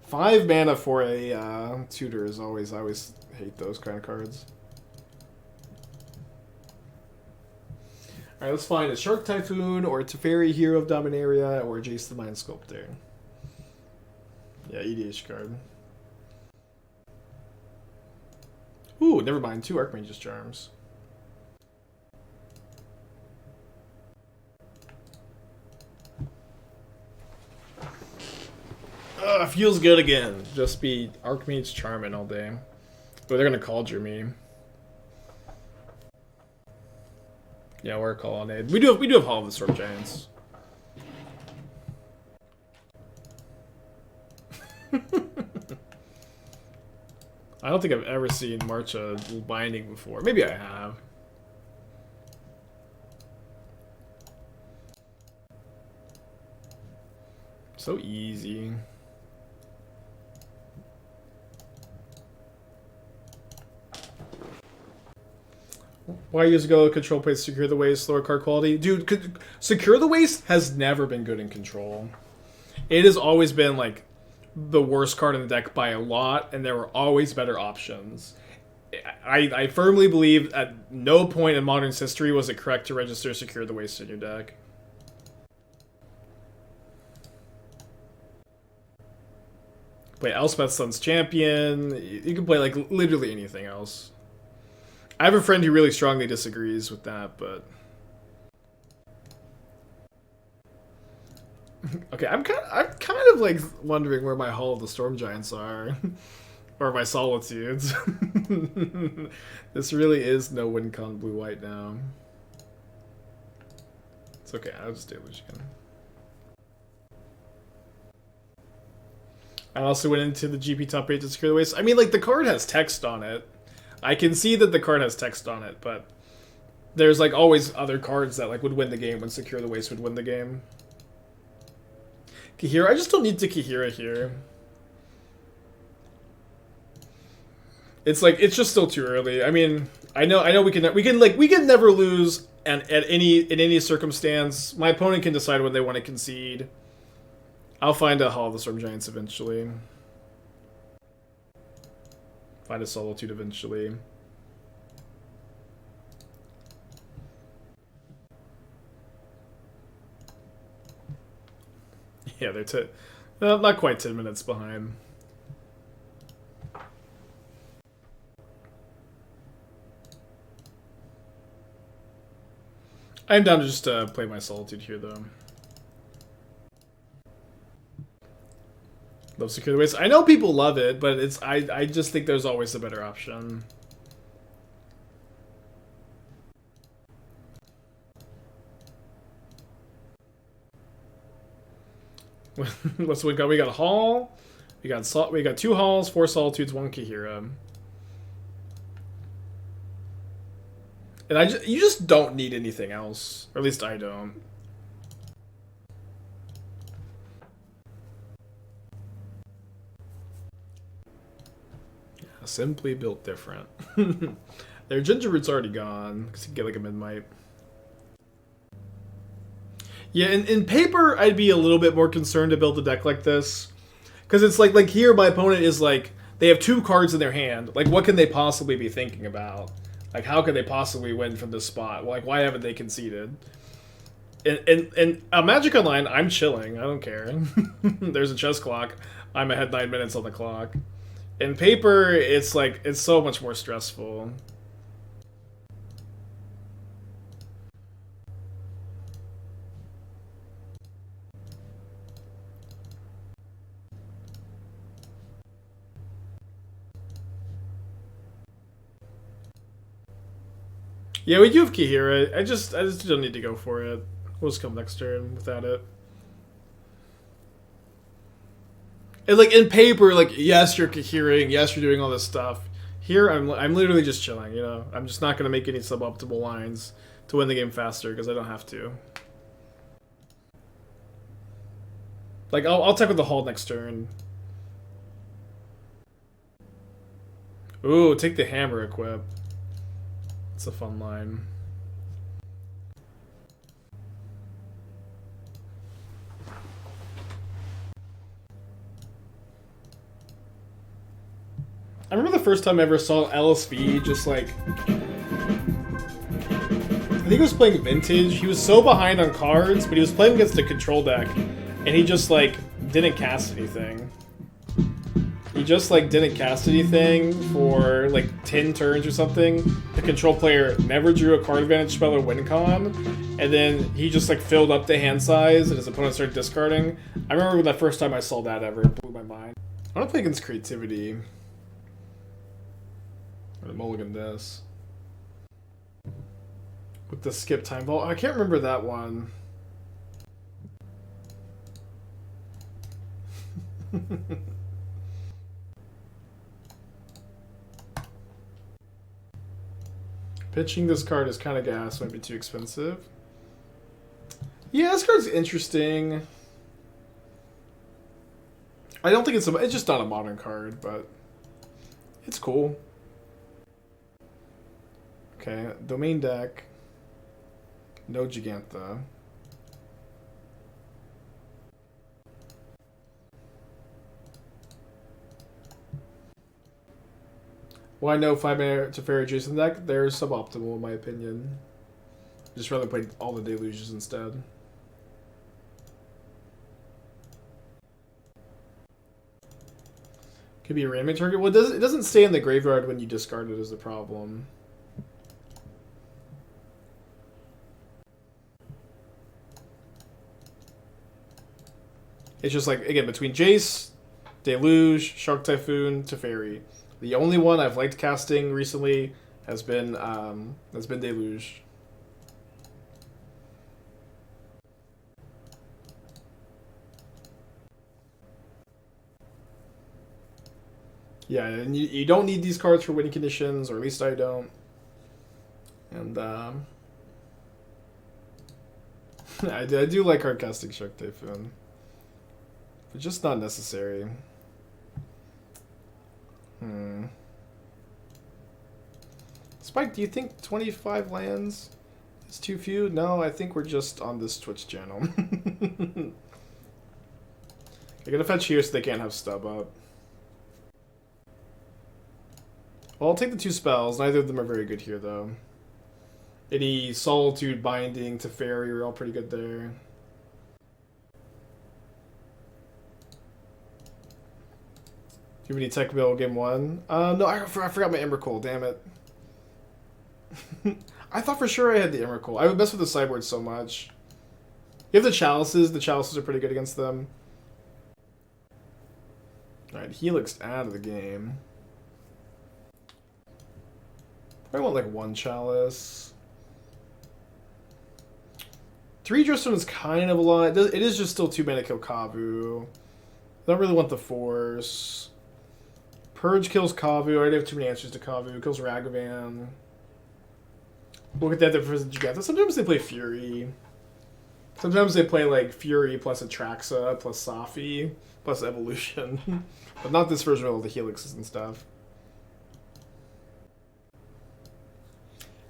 5 mana for a tutor is always, I always hate those kind of cards. Alright, let's find a Shark Typhoon, or a Teferi, Hero of Dominaria, or a Jace the Mind Sculptor. Yeah, EDH card. Ooh, never mind. 2 Archmage's Charms. Feels good again. Just be Archmage Charming all day. But they're gonna Cauldron me. Yeah, we're a Colonnade. We do have Hall of the Storm Giants. I don't think I've ever seen Marcha binding before. Maybe I have. So easy. Why years ago Control plays Secure the Waste, lower card quality? Dude, Secure the Waste has never been good in Control. It has always been like the worst card in the deck by a lot, and there were always better options. I firmly believe at no point in Modern's history was it correct to register Secure the Waste in your deck. Play Elspeth's Son's Champion. You can play like literally anything else. I have a friend who really strongly disagrees with that, but okay, I'm kind of like wondering where my Hall of the Storm Giants are, or my Solitudes. This really is no Wincon blue white now. It's okay. I'll just do Lucian. I also went into the GP top 8 to Secure the Waste. I mean, like the card has text on it. I can see that the card has text on it, but there's like always other cards that like would win the game when Secure the Waste would win the game. Kaheera, I just don't need to Kaheera here. It's like it's just still too early. I mean, I know we can never lose and in any circumstance. My opponent can decide when they want to concede. I'll find a Hall of the Storm Giants eventually. Find a Solitude eventually. Yeah, they're not quite 10 minutes behind. I'm down to just play my Solitude here, though. Love Secure the Waste. I know people love it, but it's I just think there's always a better option. What's we got? We got a Hall. We got 2 Halls, 4 Solitudes, 1 Kaheera. And you just don't need anything else. Or at least I don't. Yeah, simply built different. Their Ginger Root's already gone, because you can get like a Midnight. Yeah, in paper, I'd be a little bit more concerned to build a deck like this. Because it's like here, my opponent is like, they have 2 cards in their hand. Like, what can they possibly be thinking about? Like, how could they possibly win from this spot? Like, why haven't they conceded? In Magic Online, I'm chilling. I don't care. There's a chess clock. I'm ahead 9 minutes on the clock. In paper, it's like, it's so much more stressful. Yeah, we do have Kaheera. I just don't need to go for it. We'll just come next turn without it. And like in paper, like yes, you're Kaheeraing, yes, you're doing all this stuff. Here, I'm literally just chilling. You know, I'm just not gonna make any suboptimal lines to win the game faster because I don't have to. Like I'll attack with the Hall next turn. Ooh, take the Hammer equip. It's a fun line. I remember the first time I ever saw LSV just like... I think he was playing Vintage. He was so behind on cards, but he was playing against a control deck, and he just like didn't cast anything. He just like didn't cast anything for like 10 turns or something. The control player never drew a card advantage spell or Wincon, and then he just like filled up the hand size and his opponent started discarding. I remember when the first time I saw that ever, it blew my mind. I want to play against Creativity. I'm gonna mulligan this. With the skip time vault. I can't remember that one. Pitching this card is kind of gas, might be too expensive. Yeah, this card's interesting. I don't think it's just not a modern card, but it's cool. Okay, domain deck. No Gigantha. Well, I know 5-mana Teferi Jason deck, they're suboptimal in my opinion. Just rather play all the Deluges instead. Could be a random target. Well, it doesn't stay in the graveyard when you discard it is the problem. It's just like, again, between Jace, Deluge, Shark Typhoon, Teferi. The only one I've liked casting recently has been Deluge. Yeah, and you don't need these cards for winning conditions, or at least I don't. And I do like hard casting Shark Typhoon, but just not necessary. Spike, do you think 25 lands is too few? No, I think we're just on this Twitch channel. They're gonna fetch here so they can't have stub up. Well, I'll take the 2 spells. Neither of them are very good here, though. Any Solitude, Binding, Teferi are all pretty good there. Do you have any tech bill game 1? No, I forgot my Emrakul, damn it. I thought for sure I had the Emrakul. I would mess with the sideboard so much. You have the Chalices. The Chalices are pretty good against them. Alright, Helix out of the game. I want like 1 Chalice. 3 Dristone is kind of a lot. It is just still 2 mana kill Kavu. I don't really want the Force. Purge kills Kavu. I already have too many answers to Kavu. Kills Ragavan. Look at that versus Zagoth. Sometimes they play Fury. Sometimes they play like Fury plus Atraxa plus Safi plus Evolution. But not this version with all the Helixes and stuff.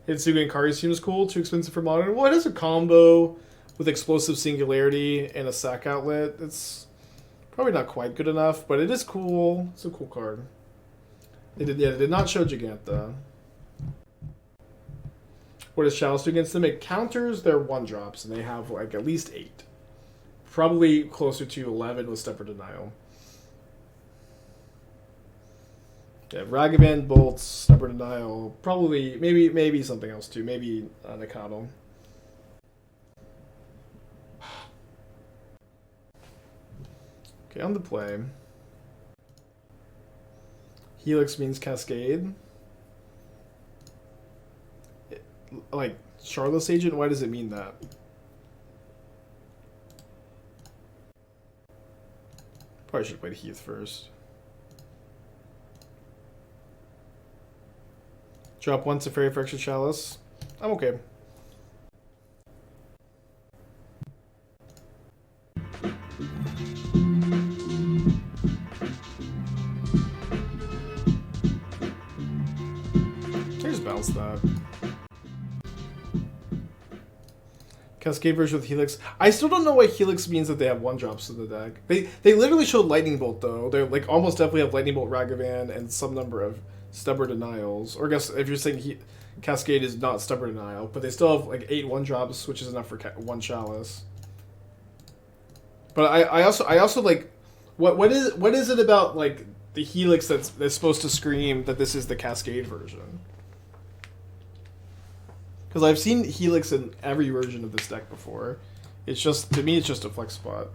Hitsuga and Kari seems cool. Too expensive for modern. Well, it has a combo with Explosive Singularity and a sack outlet. It's probably not quite good enough, but it is cool. It's a cool card. They did not show Giganta. What does Chalice do against them? It counters their 1-drops, and they have like at least 8. Probably closer to 11 with Stepper Denial. Yeah, Ragavan, Bolts, Stepper Denial, probably, maybe something else too. Maybe Nikado. Okay, on the play. Helix means Cascade. Like, Charlotte's Agent? Why does it mean that? Probably should have played Heath first. Drop 1 Teferi for extra Chalice. I'm okay. I just bounce that. Cascade version with Helix. I still don't know why Helix means that they have 1-drops in the deck. They literally showed Lightning Bolt though. They like almost definitely have Lightning Bolt Ragavan and some number of Stubborn Denials. Or I guess if you're saying Cascade is not Stubborn Denial, but they still have like 8 1-drops, which is enough for 1 Chalice. But I also like what is it about like the Helix that's supposed to scream that this is the Cascade version? Because I've seen Helix in every version of this deck before. It's just, to me, it's just a flex spot.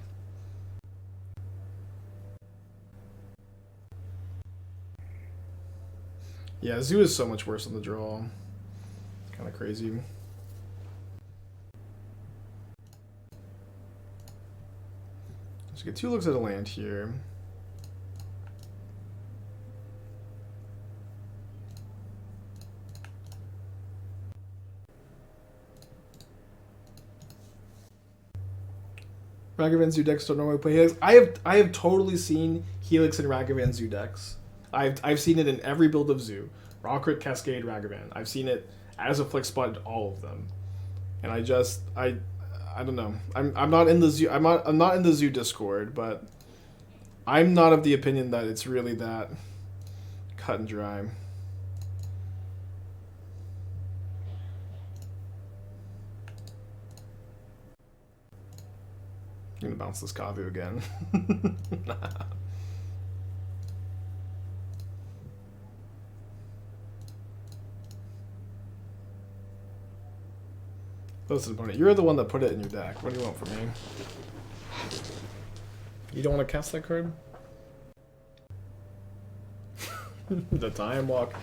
Yeah, Zoo is so much worse on the draw. Kind of crazy. Let's get 2 looks at a land here. Ragavan Zoo decks don't normally play Helix. I have totally seen Helix and Ragavan Zoo decks. I've seen it in every build of Zoo. Raw Crit, Cascade, Ragavan. I've seen it as a flex spot in all of them. And I don't know. I'm not in the Zoo I'm not in the Zoo Discord, but I'm not of the opinion that it's really that cut and dry. I'm gonna bounce this Kavu again. Listen, opponent, you're the one that put it in your deck. What do you want from me? You don't want to cast that card? The Time Walk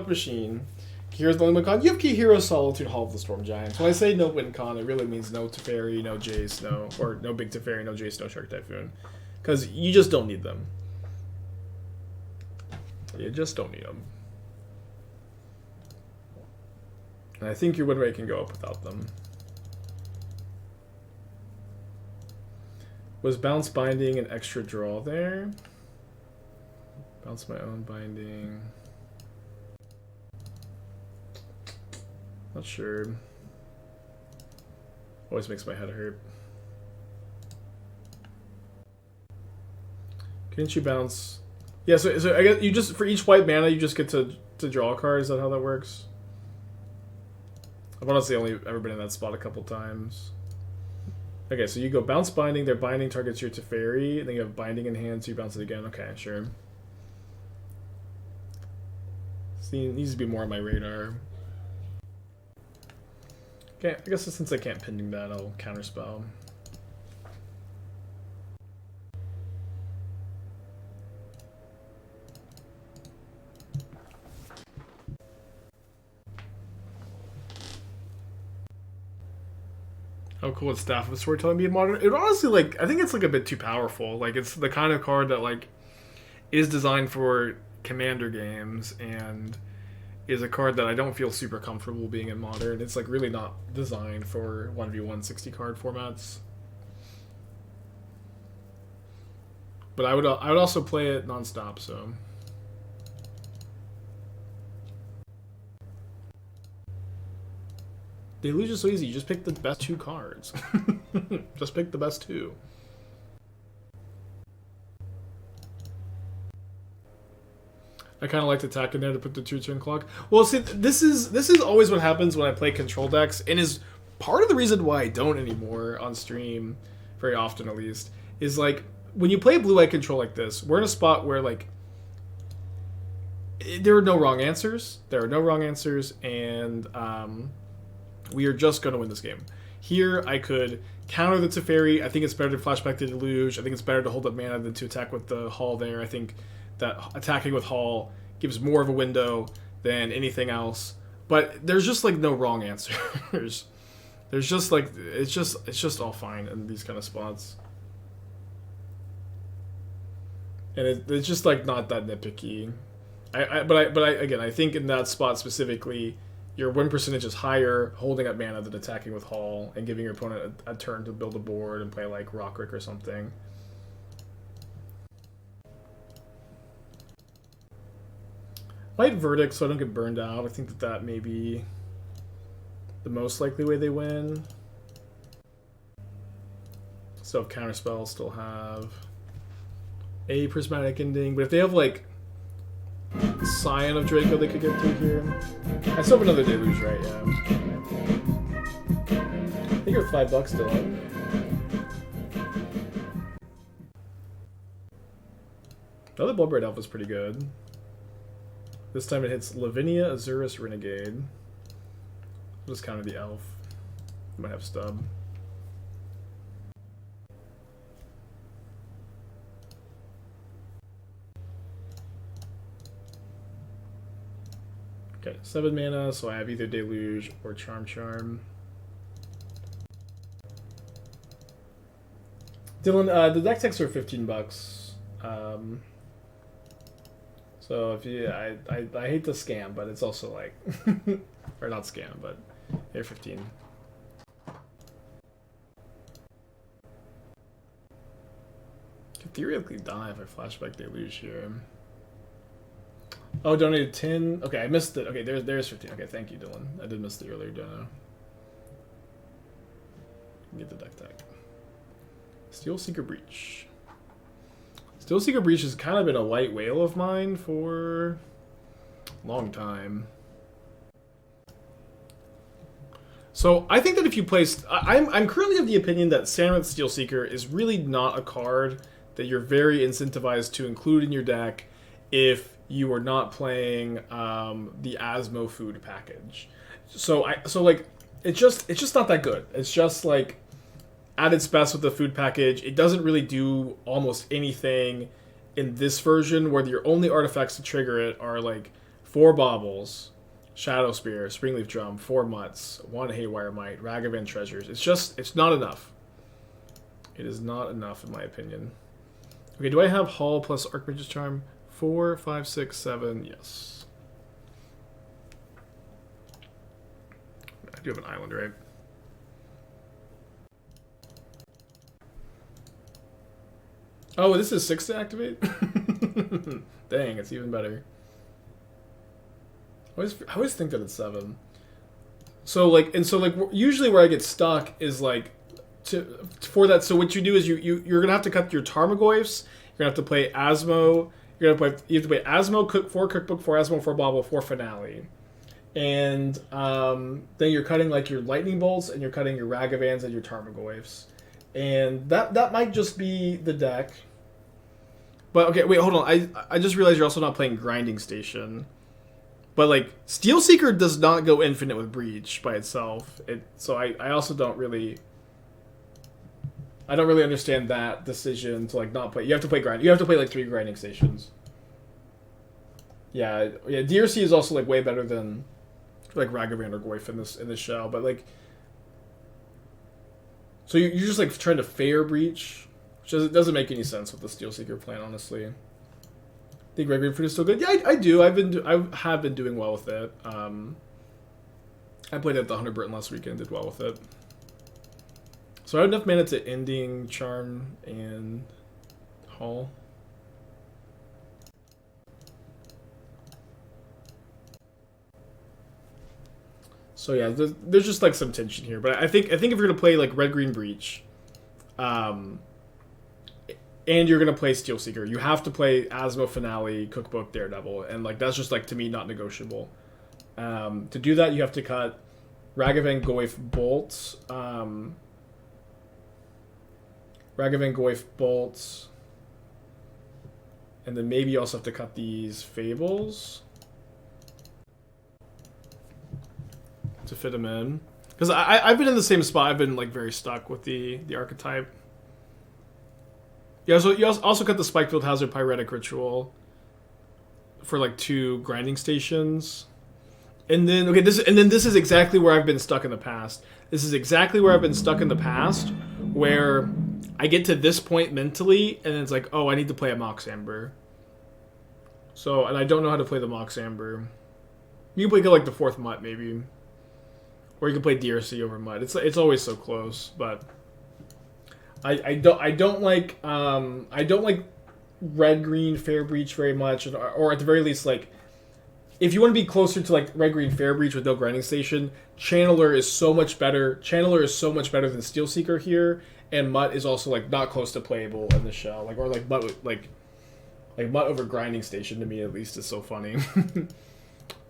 machine. Kaheera's the only Wincon. You have Kaheera, Solitude, Hall of the Storm Giants. When I say no Wincon, it really means no Teferi, no Jace, or no Big Teferi, no Jace, no Shark Typhoon. Because you just don't need them. You just don't need them. And I think your win rate can go up without them. Was Bounce Binding an extra draw there? Bounce my own binding. Not sure. Always makes my head hurt. Couldn't you bounce? Yeah, so I guess you just, for each white mana, you just get to draw a card. Is that how that works? I've honestly only ever been in that spot a couple times. Okay, so you go Bounce Binding, their binding targets your Teferi, and then you have Binding in hand, so you bounce it again. Okay, sure. See, it needs to be more on my radar. Okay, I guess since I can't pending that, I'll Counterspell. How cool is Staff of Storytelling be in Modern? It honestly, like, I think it's like a bit too powerful. Like, it's the kind of card that like is designed for Commander games and is a card that I don't feel super comfortable being in Modern. It's like really not designed for 1v1 60 card formats. But I would also play it nonstop. So. Deluge is so easy. You just pick the best 2 cards. Just pick the best 2. I kind of like to tack in there to put the 2-turn clock. Well, see, this is always what happens when I play control decks, and is part of the reason why I don't anymore on stream, very often at least, is like when you play blue-white control like this, we're in a spot where like there are no wrong answers. There are no wrong answers, and we are just going to win this game. Here, I could counter the Teferi. I think it's better to flashback the Deluge. I think it's better to hold up mana than to attack with the Hall there. I think that attacking with Hall gives more of a window than anything else. But there's just like no wrong answers. There's just like it's just all fine in these kind of spots. And it's just like not that nitpicky. But again, I think in that spot specifically, your win percentage is higher holding up mana than attacking with Hall and giving your opponent a turn to build a board and play like Raugrin or something. Light Verdict so I don't get burned out. I think that may be the most likely way they win. So if Counterspell still have a Prismatic Ending, but if they have like Scion of Draco they could get through here. I still have another Deluge, right? Yeah. I think you're $5 still up. Another Bloodbraid Elf is pretty good. This time it hits Lavinia, Azurus, Renegade. I'll just counter the Elf. Might have Stub. Okay, 7 mana, so I have either Deluge or Charm. Dylan, the deck techs are $15. So if you, I hate the scam, but it's also like, or not scam, but they're 15. Could theoretically die if I flashback Deluge here. Oh, donated 10. Okay, I missed it. Okay, there's 15. Okay, thank you, Dylan. I did miss the earlier dono. Get the deck tag. Steelseeker Breach. Steelseeker Breach has kind of been a white whale of mine for a long time. So I think that if you place, I'm currently of the opinion that Samurai Steelseeker is really not a card that you're very incentivized to include in your deck if you are not playing the Asmo food package. So like it's just not that good. It's just like at its best with the food package. It doesn't really do almost anything in this version, where your only artifacts to trigger it are like 4 Baubles, Shadow Spear, Springleaf Drum, 4 Mutts, 1 Haywire Mite, Ragavan Treasures. It's not enough. It is not enough in my opinion. Okay, do I have Hall plus Archmage's Charm? 4, 5, 6, 7, yes. I do have an island, right? Oh, this is 6 to activate? Dang, it's even better. I always think that it's 7. So like, usually where I get stuck is like, for that. So what you do is you're gonna have to cut your Tarmogoyfs. You're gonna have to play Asmo. You have to play Asmo, 4 Cookbook, 4 Asmo, 4 Bauble, 4 Finale, and then you're cutting like your Lightning Bolts and you're cutting your Ragavans and your Tarmogoyfs, and that might just be the deck. But okay, wait, hold on. I just realized you're also not playing Grinding Station. But like Steel Seeker does not go infinite with Breach by itself. So I also don't really understand that decision to like not play. You have to play grind. You have to play like 3 Grinding Stations. Yeah. DRC is also like way better than like Ragavan or Goyf in this shell. But like, so you're just like trying to fair Breach, which doesn't make any sense with the Steel Seeker plan, honestly. Think Red Green Fruit is still good? Yeah, I do. I have been doing well with it. I played it at the 100 Britain last weekend, did well with it. So I have enough mana to Ending, Charm, and Haul. So yeah, there's just like some tension here, but I think if you're gonna play like Red Green Breach, and you're gonna play Steel Seeker, you have to play Asmo, Finale, Cookbook, Daredevil, and like that's just like to me not negotiable. To do that, you have to cut Ragavan, Goyf, Bolts, Ragavan, Goyf, Bolts, and then maybe you also have to cut these Fables to fit them in. Because I've been in the same spot. I've been like very stuck with the archetype. Yeah, so you also cut the Spikefield Hazard Pyretic Ritual for like 2 Grinding Stations. And then this is exactly where I've been stuck in the past. This is exactly where I've been stuck in the past, where I get to this point mentally, and it's like, oh, I need to play a Mox Amber. So, and I don't know how to play the Mox Amber. You can play like the 4th Mutt maybe, or you can play DRC over Mutt. It's always so close, but I don't like Red Green Fair Breach very much, or at the very least, like, if you want to be closer to like Red Green Fair Breach with no Grinding Station, Channeler is so much better. Channeler is so much better than Steel Seeker here, and Mutt is also like not close to playable in the shell. Like, or like Mutt Mutt over Grinding Station to me at least is so funny.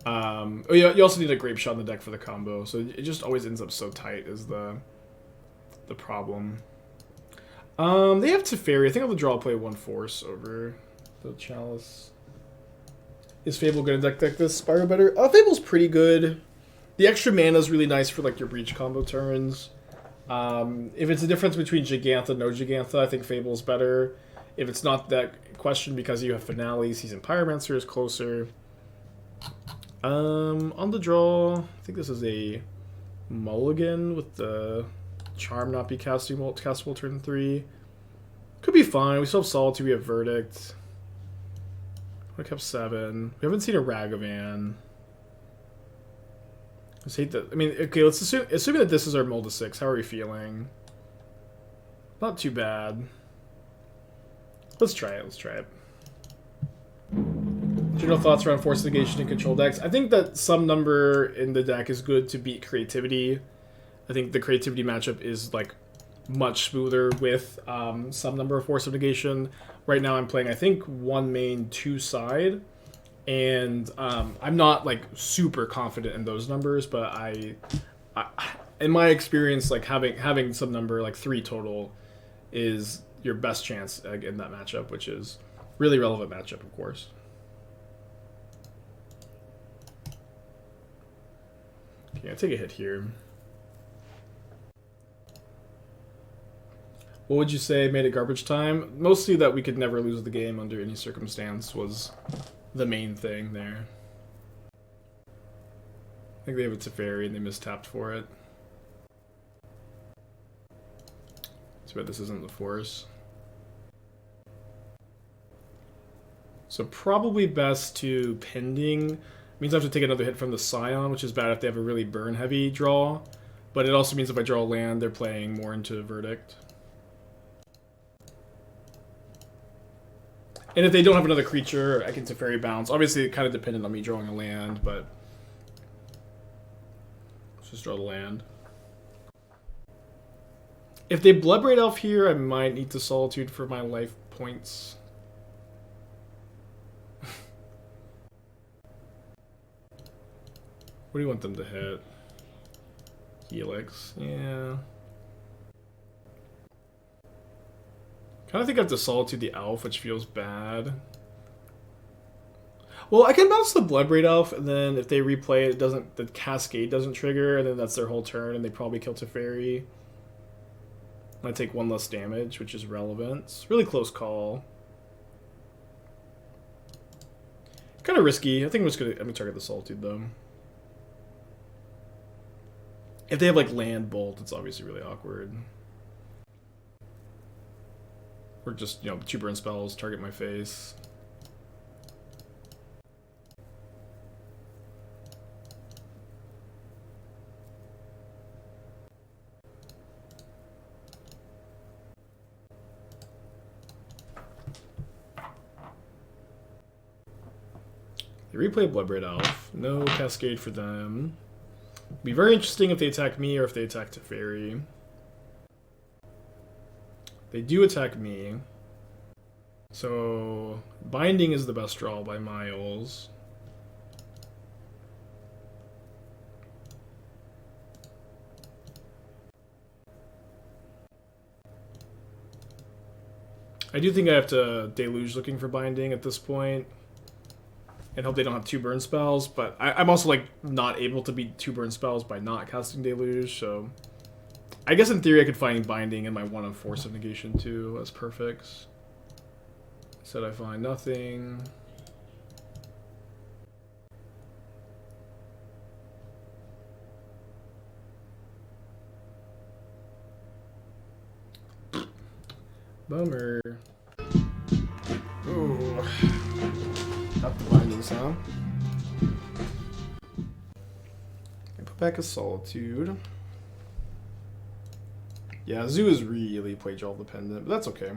Oh yeah, you also need a Grape Shot in the deck for the combo, so it just always ends up so tight is the problem. They have Teferi. I think I'll draw. I'll play 1 Force over the Chalice. Is Fable gonna deck this Spyro better? Fable's pretty good. The extra mana is really nice for like your Breach combo turns. If it's a difference between Gigantha and no Gigantha, I think Fable's better. If it's not that question because you have Finale, Season Pyromancer is closer. On the draw, I think this is a mulligan with the Charm not be castable turn 3. Could be fine. We still have Solitude, we have Verdict. We have 7. We haven't seen a Ragavan. Let's hate that. I mean, okay, let's assuming that this is our Mold of 6. How are we feeling? Not too bad. Let's try it. General thoughts around Force of Negation and control decks. I think that some number in the deck is good to beat creativity. I think the creativity matchup is like much smoother with some number of Force of Negation. Right now I'm playing, I think, 1 main, 2 side, and I'm not like super confident in those numbers, but I in my experience, like having some number like 3 total is your best chance in that matchup, which is really relevant matchup, of course. Okay, I'll take a hit here. What would you say made it garbage time? Mostly that we could never lose the game under any circumstance was the main thing there. I think they have a Teferi and they mistapped for it. Too bad this isn't the Force. So probably best to Pending. Means I have to take another hit from the Scion, which is bad if they have a really burn-heavy draw. But it also means if I draw a land, they're playing more into Verdict. And if they don't have another creature, I can Teferi bounce. Obviously, it kind of dependent on me drawing a land, but let's just draw the land. If they Bloodbraid Elf here, I might need to Solitude for my life points. What do you want them to hit? Helix, yeah. Kind of think I have to Solitude the Elf, which feels bad. Well, I can bounce the Bloodbraid Elf, and then if they replay it, the Cascade doesn't trigger, and then that's their whole turn, and they probably kill Teferi. I take 1 less damage, which is relevant. It's really close call. Kind of risky. I think I'm gonna target the Solitude though. If they have like land bolt, it's obviously really awkward. Or just, 2 burn spells, target my face. They replay Bloodbraid Elf. No Cascade for them. It'd be very interesting if they attack me or if they attack Teferi. They do attack me. So, Binding is the best draw by miles. I do think I have to Deluge looking for Binding at this point. And hope they don't have 2 burn spells, but I'm also like not able to beat 2 burn spells by not casting Deluge, so I guess in theory I could find Binding in my 1 of Force of Negation too. That's perfect. Said I find nothing. Bummer. Ooh. Not the Bindings, huh? I put back a Solitude. Yeah, Zoo is really Plagiarism dependent, but that's okay.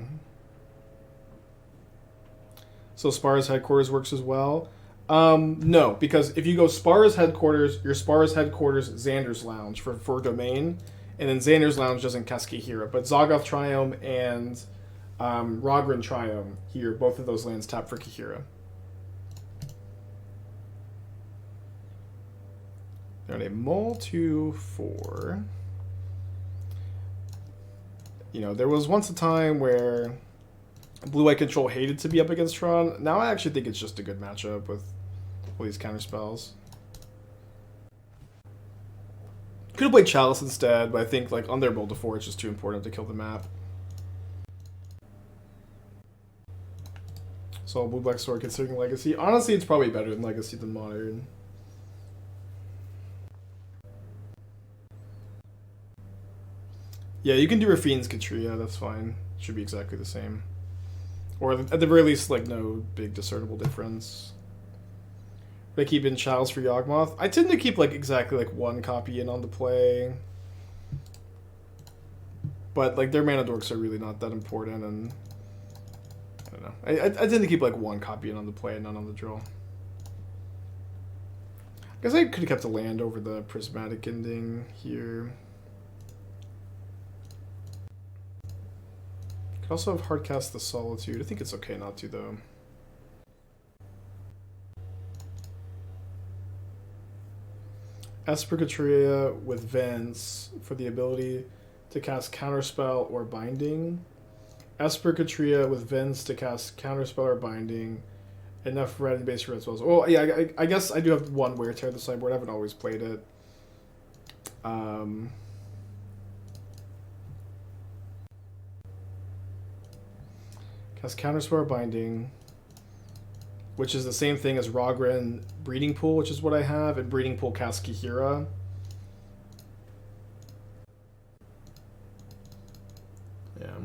So Spar's Headquarters works as well? No, because if you go Spar's Headquarters, your Spar's Headquarters Xander's Lounge for Domain, and then Xander's Lounge doesn't cast Kaheera, but Zagoth Triome and Raugrin Triome here, both of those lands tap for Kaheera. They're on a Mull 2/4. There was once a time where Blue-White Control hated to be up against Tron. Now I actually think it's just a good matchup with all these counterspells. Could have played Chalice instead, but I think on their build to 4 it's just too important to kill the map. So Blue-Black Sword considering Legacy. Honestly, it's probably better in Legacy than Modern. Yeah, you can do Rafine's Katria, that's fine. Should be exactly the same. Or at the very least, no big discernible difference. They keep in Chalice for Yawgmoth. I tend to keep exactly 1 copy in on the play. But their mana dorks are really not that important, and I don't know. I tend to keep 1 copy in on the play and none on the draw. I guess I could have kept a land over the Prismatic Ending here. Could also have hardcast the Solitude. I think it's okay not to, though. Esper Katria with Vents for the ability to cast Counterspell or Binding. Esper Katria with Vents to cast Counterspell or Binding. Enough red and base red spells. Well, yeah, I guess I do have 1 Wear Tear the sideboard. I haven't always played it. Cast Counterspell or Binding, which is the same thing as Raugrin Breeding Pool, which is what I have, and Breeding Pool casts Kaheera. Yeah.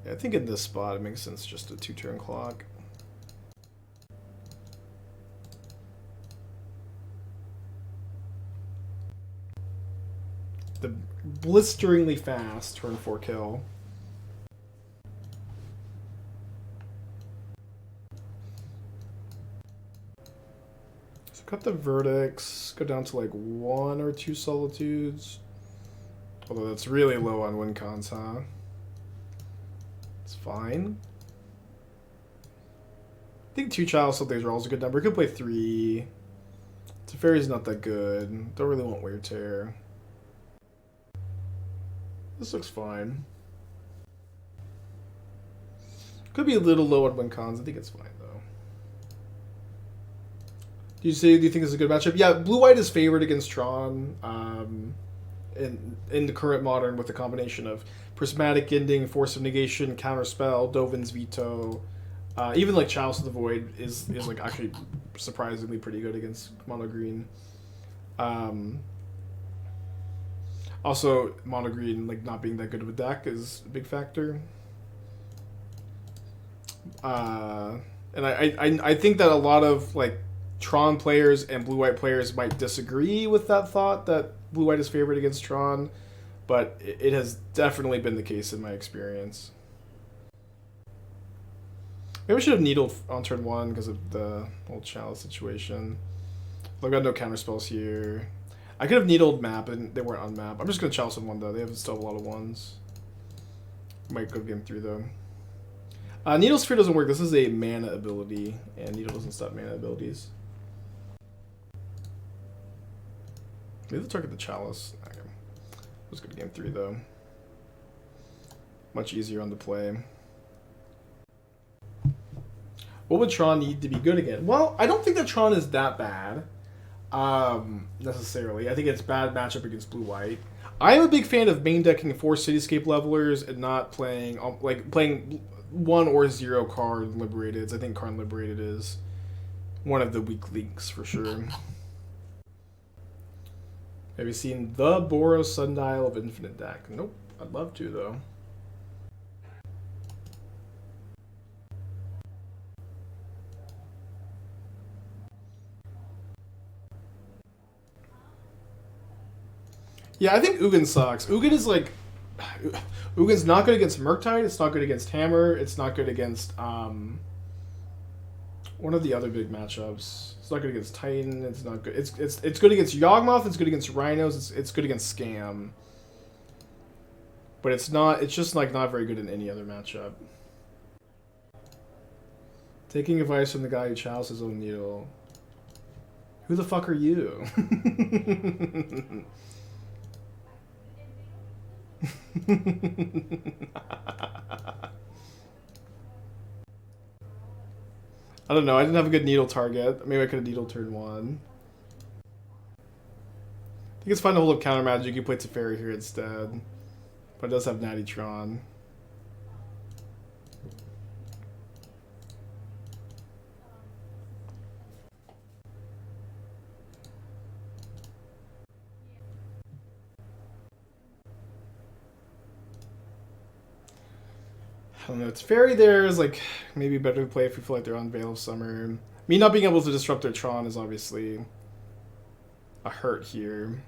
I think in this spot it makes sense just a 2-turn clock. The blisteringly fast turn 4 kill. So cut the verdicts, go down to like 1 or 2 solitudes. Although that's really low on Wincons, huh? It's fine. I think 2 Chalice Something's Roll is a good number. Could play 3. Teferi's not that good. Don't really want Wear Tear. This looks fine. Could be a little low on Wincons. I think it's fine though. Do you think this is a good matchup? Yeah, blue-white is favored against Tron in the current modern with a combination of Prismatic Ending, Force of Negation, Counterspell, Dovin's Veto. Even like Chalice of the Void is like actually surprisingly pretty good against mono green. Also, mono green like not being that good of a deck is a big factor. And I think that a lot of like Tron players and blue-white players might disagree with that thought that blue-white is favored against Tron, but it has definitely been the case in my experience. Maybe I should have needled on turn 1 because of the whole Chalice situation. I've got no counter spells here. I could have needled map and they weren't on map. I'm just going to Chalice on 1 though. They have still a lot of 1s. Might go game 3 though. Needle Sphere doesn't work. This is a mana ability, and Needle doesn't stop mana abilities. Maybe they'll target the Chalice. Okay. Let's go to game 3 though. Much easier on the play. What would Tron need to be good again? Well, I don't think that Tron is that bad, necessarily. I think it's bad matchup against blue-white. I am a big fan of main decking 4 Cityscape Levelers and not playing, playing 1 or 0 Karn Liberated. I think Karn Liberated is one of the weak links for sure. Have you seen the Boros Sundial of Infinite deck? Nope. I'd love to though. Yeah, I think Ugin sucks. Ugin is like... Ugin's not good against Murktide, it's not good against Hammer, it's not good against... one of the other big matchups. It's not good against Titan, it's not good... It's good against Yawgmoth, it's good against Rhinos, it's good against Scam. But it's just like not very good in any other matchup. Taking advice from the guy who chalices his own needle. Who the fuck are you? I don't know, I didn't have a good needle target. Maybe I could have needle turn 1. I think it's fun to hold up counter magic. You can play Teferi here instead. But it does have Natty Tron. I don't know, Teferi there is like maybe better to play if we feel like they're on Veil of Summer. Me not being able to disrupt their Tron is obviously a hurt here.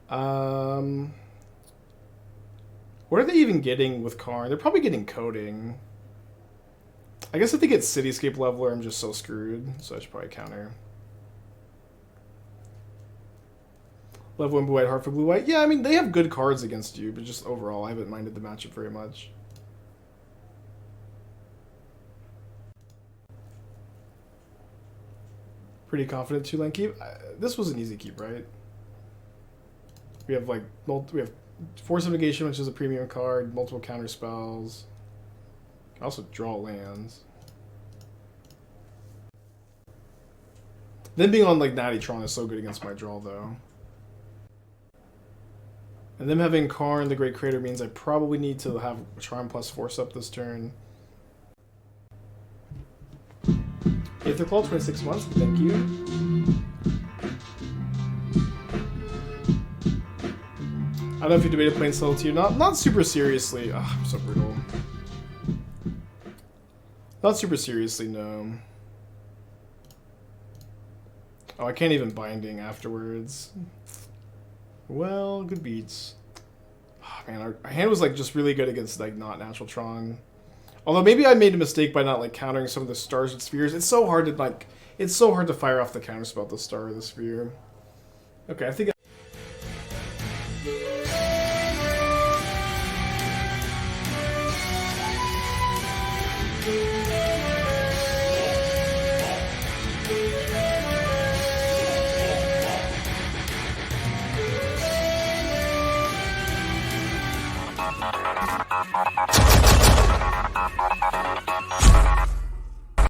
What are they even getting with Karn? They're probably getting Coding. I guess if they get Cityscape Leveler, I'm just so screwed, so I should probably counter. Level 1 Blue-White, Heart for Blue-White. Yeah, I mean, they have good cards against you, but just overall, I haven't minded the matchup very much. Pretty confident 2-lane keep. This was an easy keep, right? We have like we have Force of Negation, which is a premium card, multiple counter spells. Also draw lands. Them being on like Natty Tron is so good against my draw though. And them having Karn, the Great Creator, means I probably need to have Charm plus Force up this turn. Aether Claw, 26 months, thank you. I don't know if you debated playing Solitude. Not super seriously. Ugh, I'm so brutal. Not super seriously, no. Oh, I can't even Binding afterwards. Well, good beats. Oh, man, our hand was like just really good against like not natural Tron. Although maybe I made a mistake by not like countering some of the stars and spheres. It's so hard to like. It's so hard to fire off the counterspell at the star or the sphere. Okay, I think.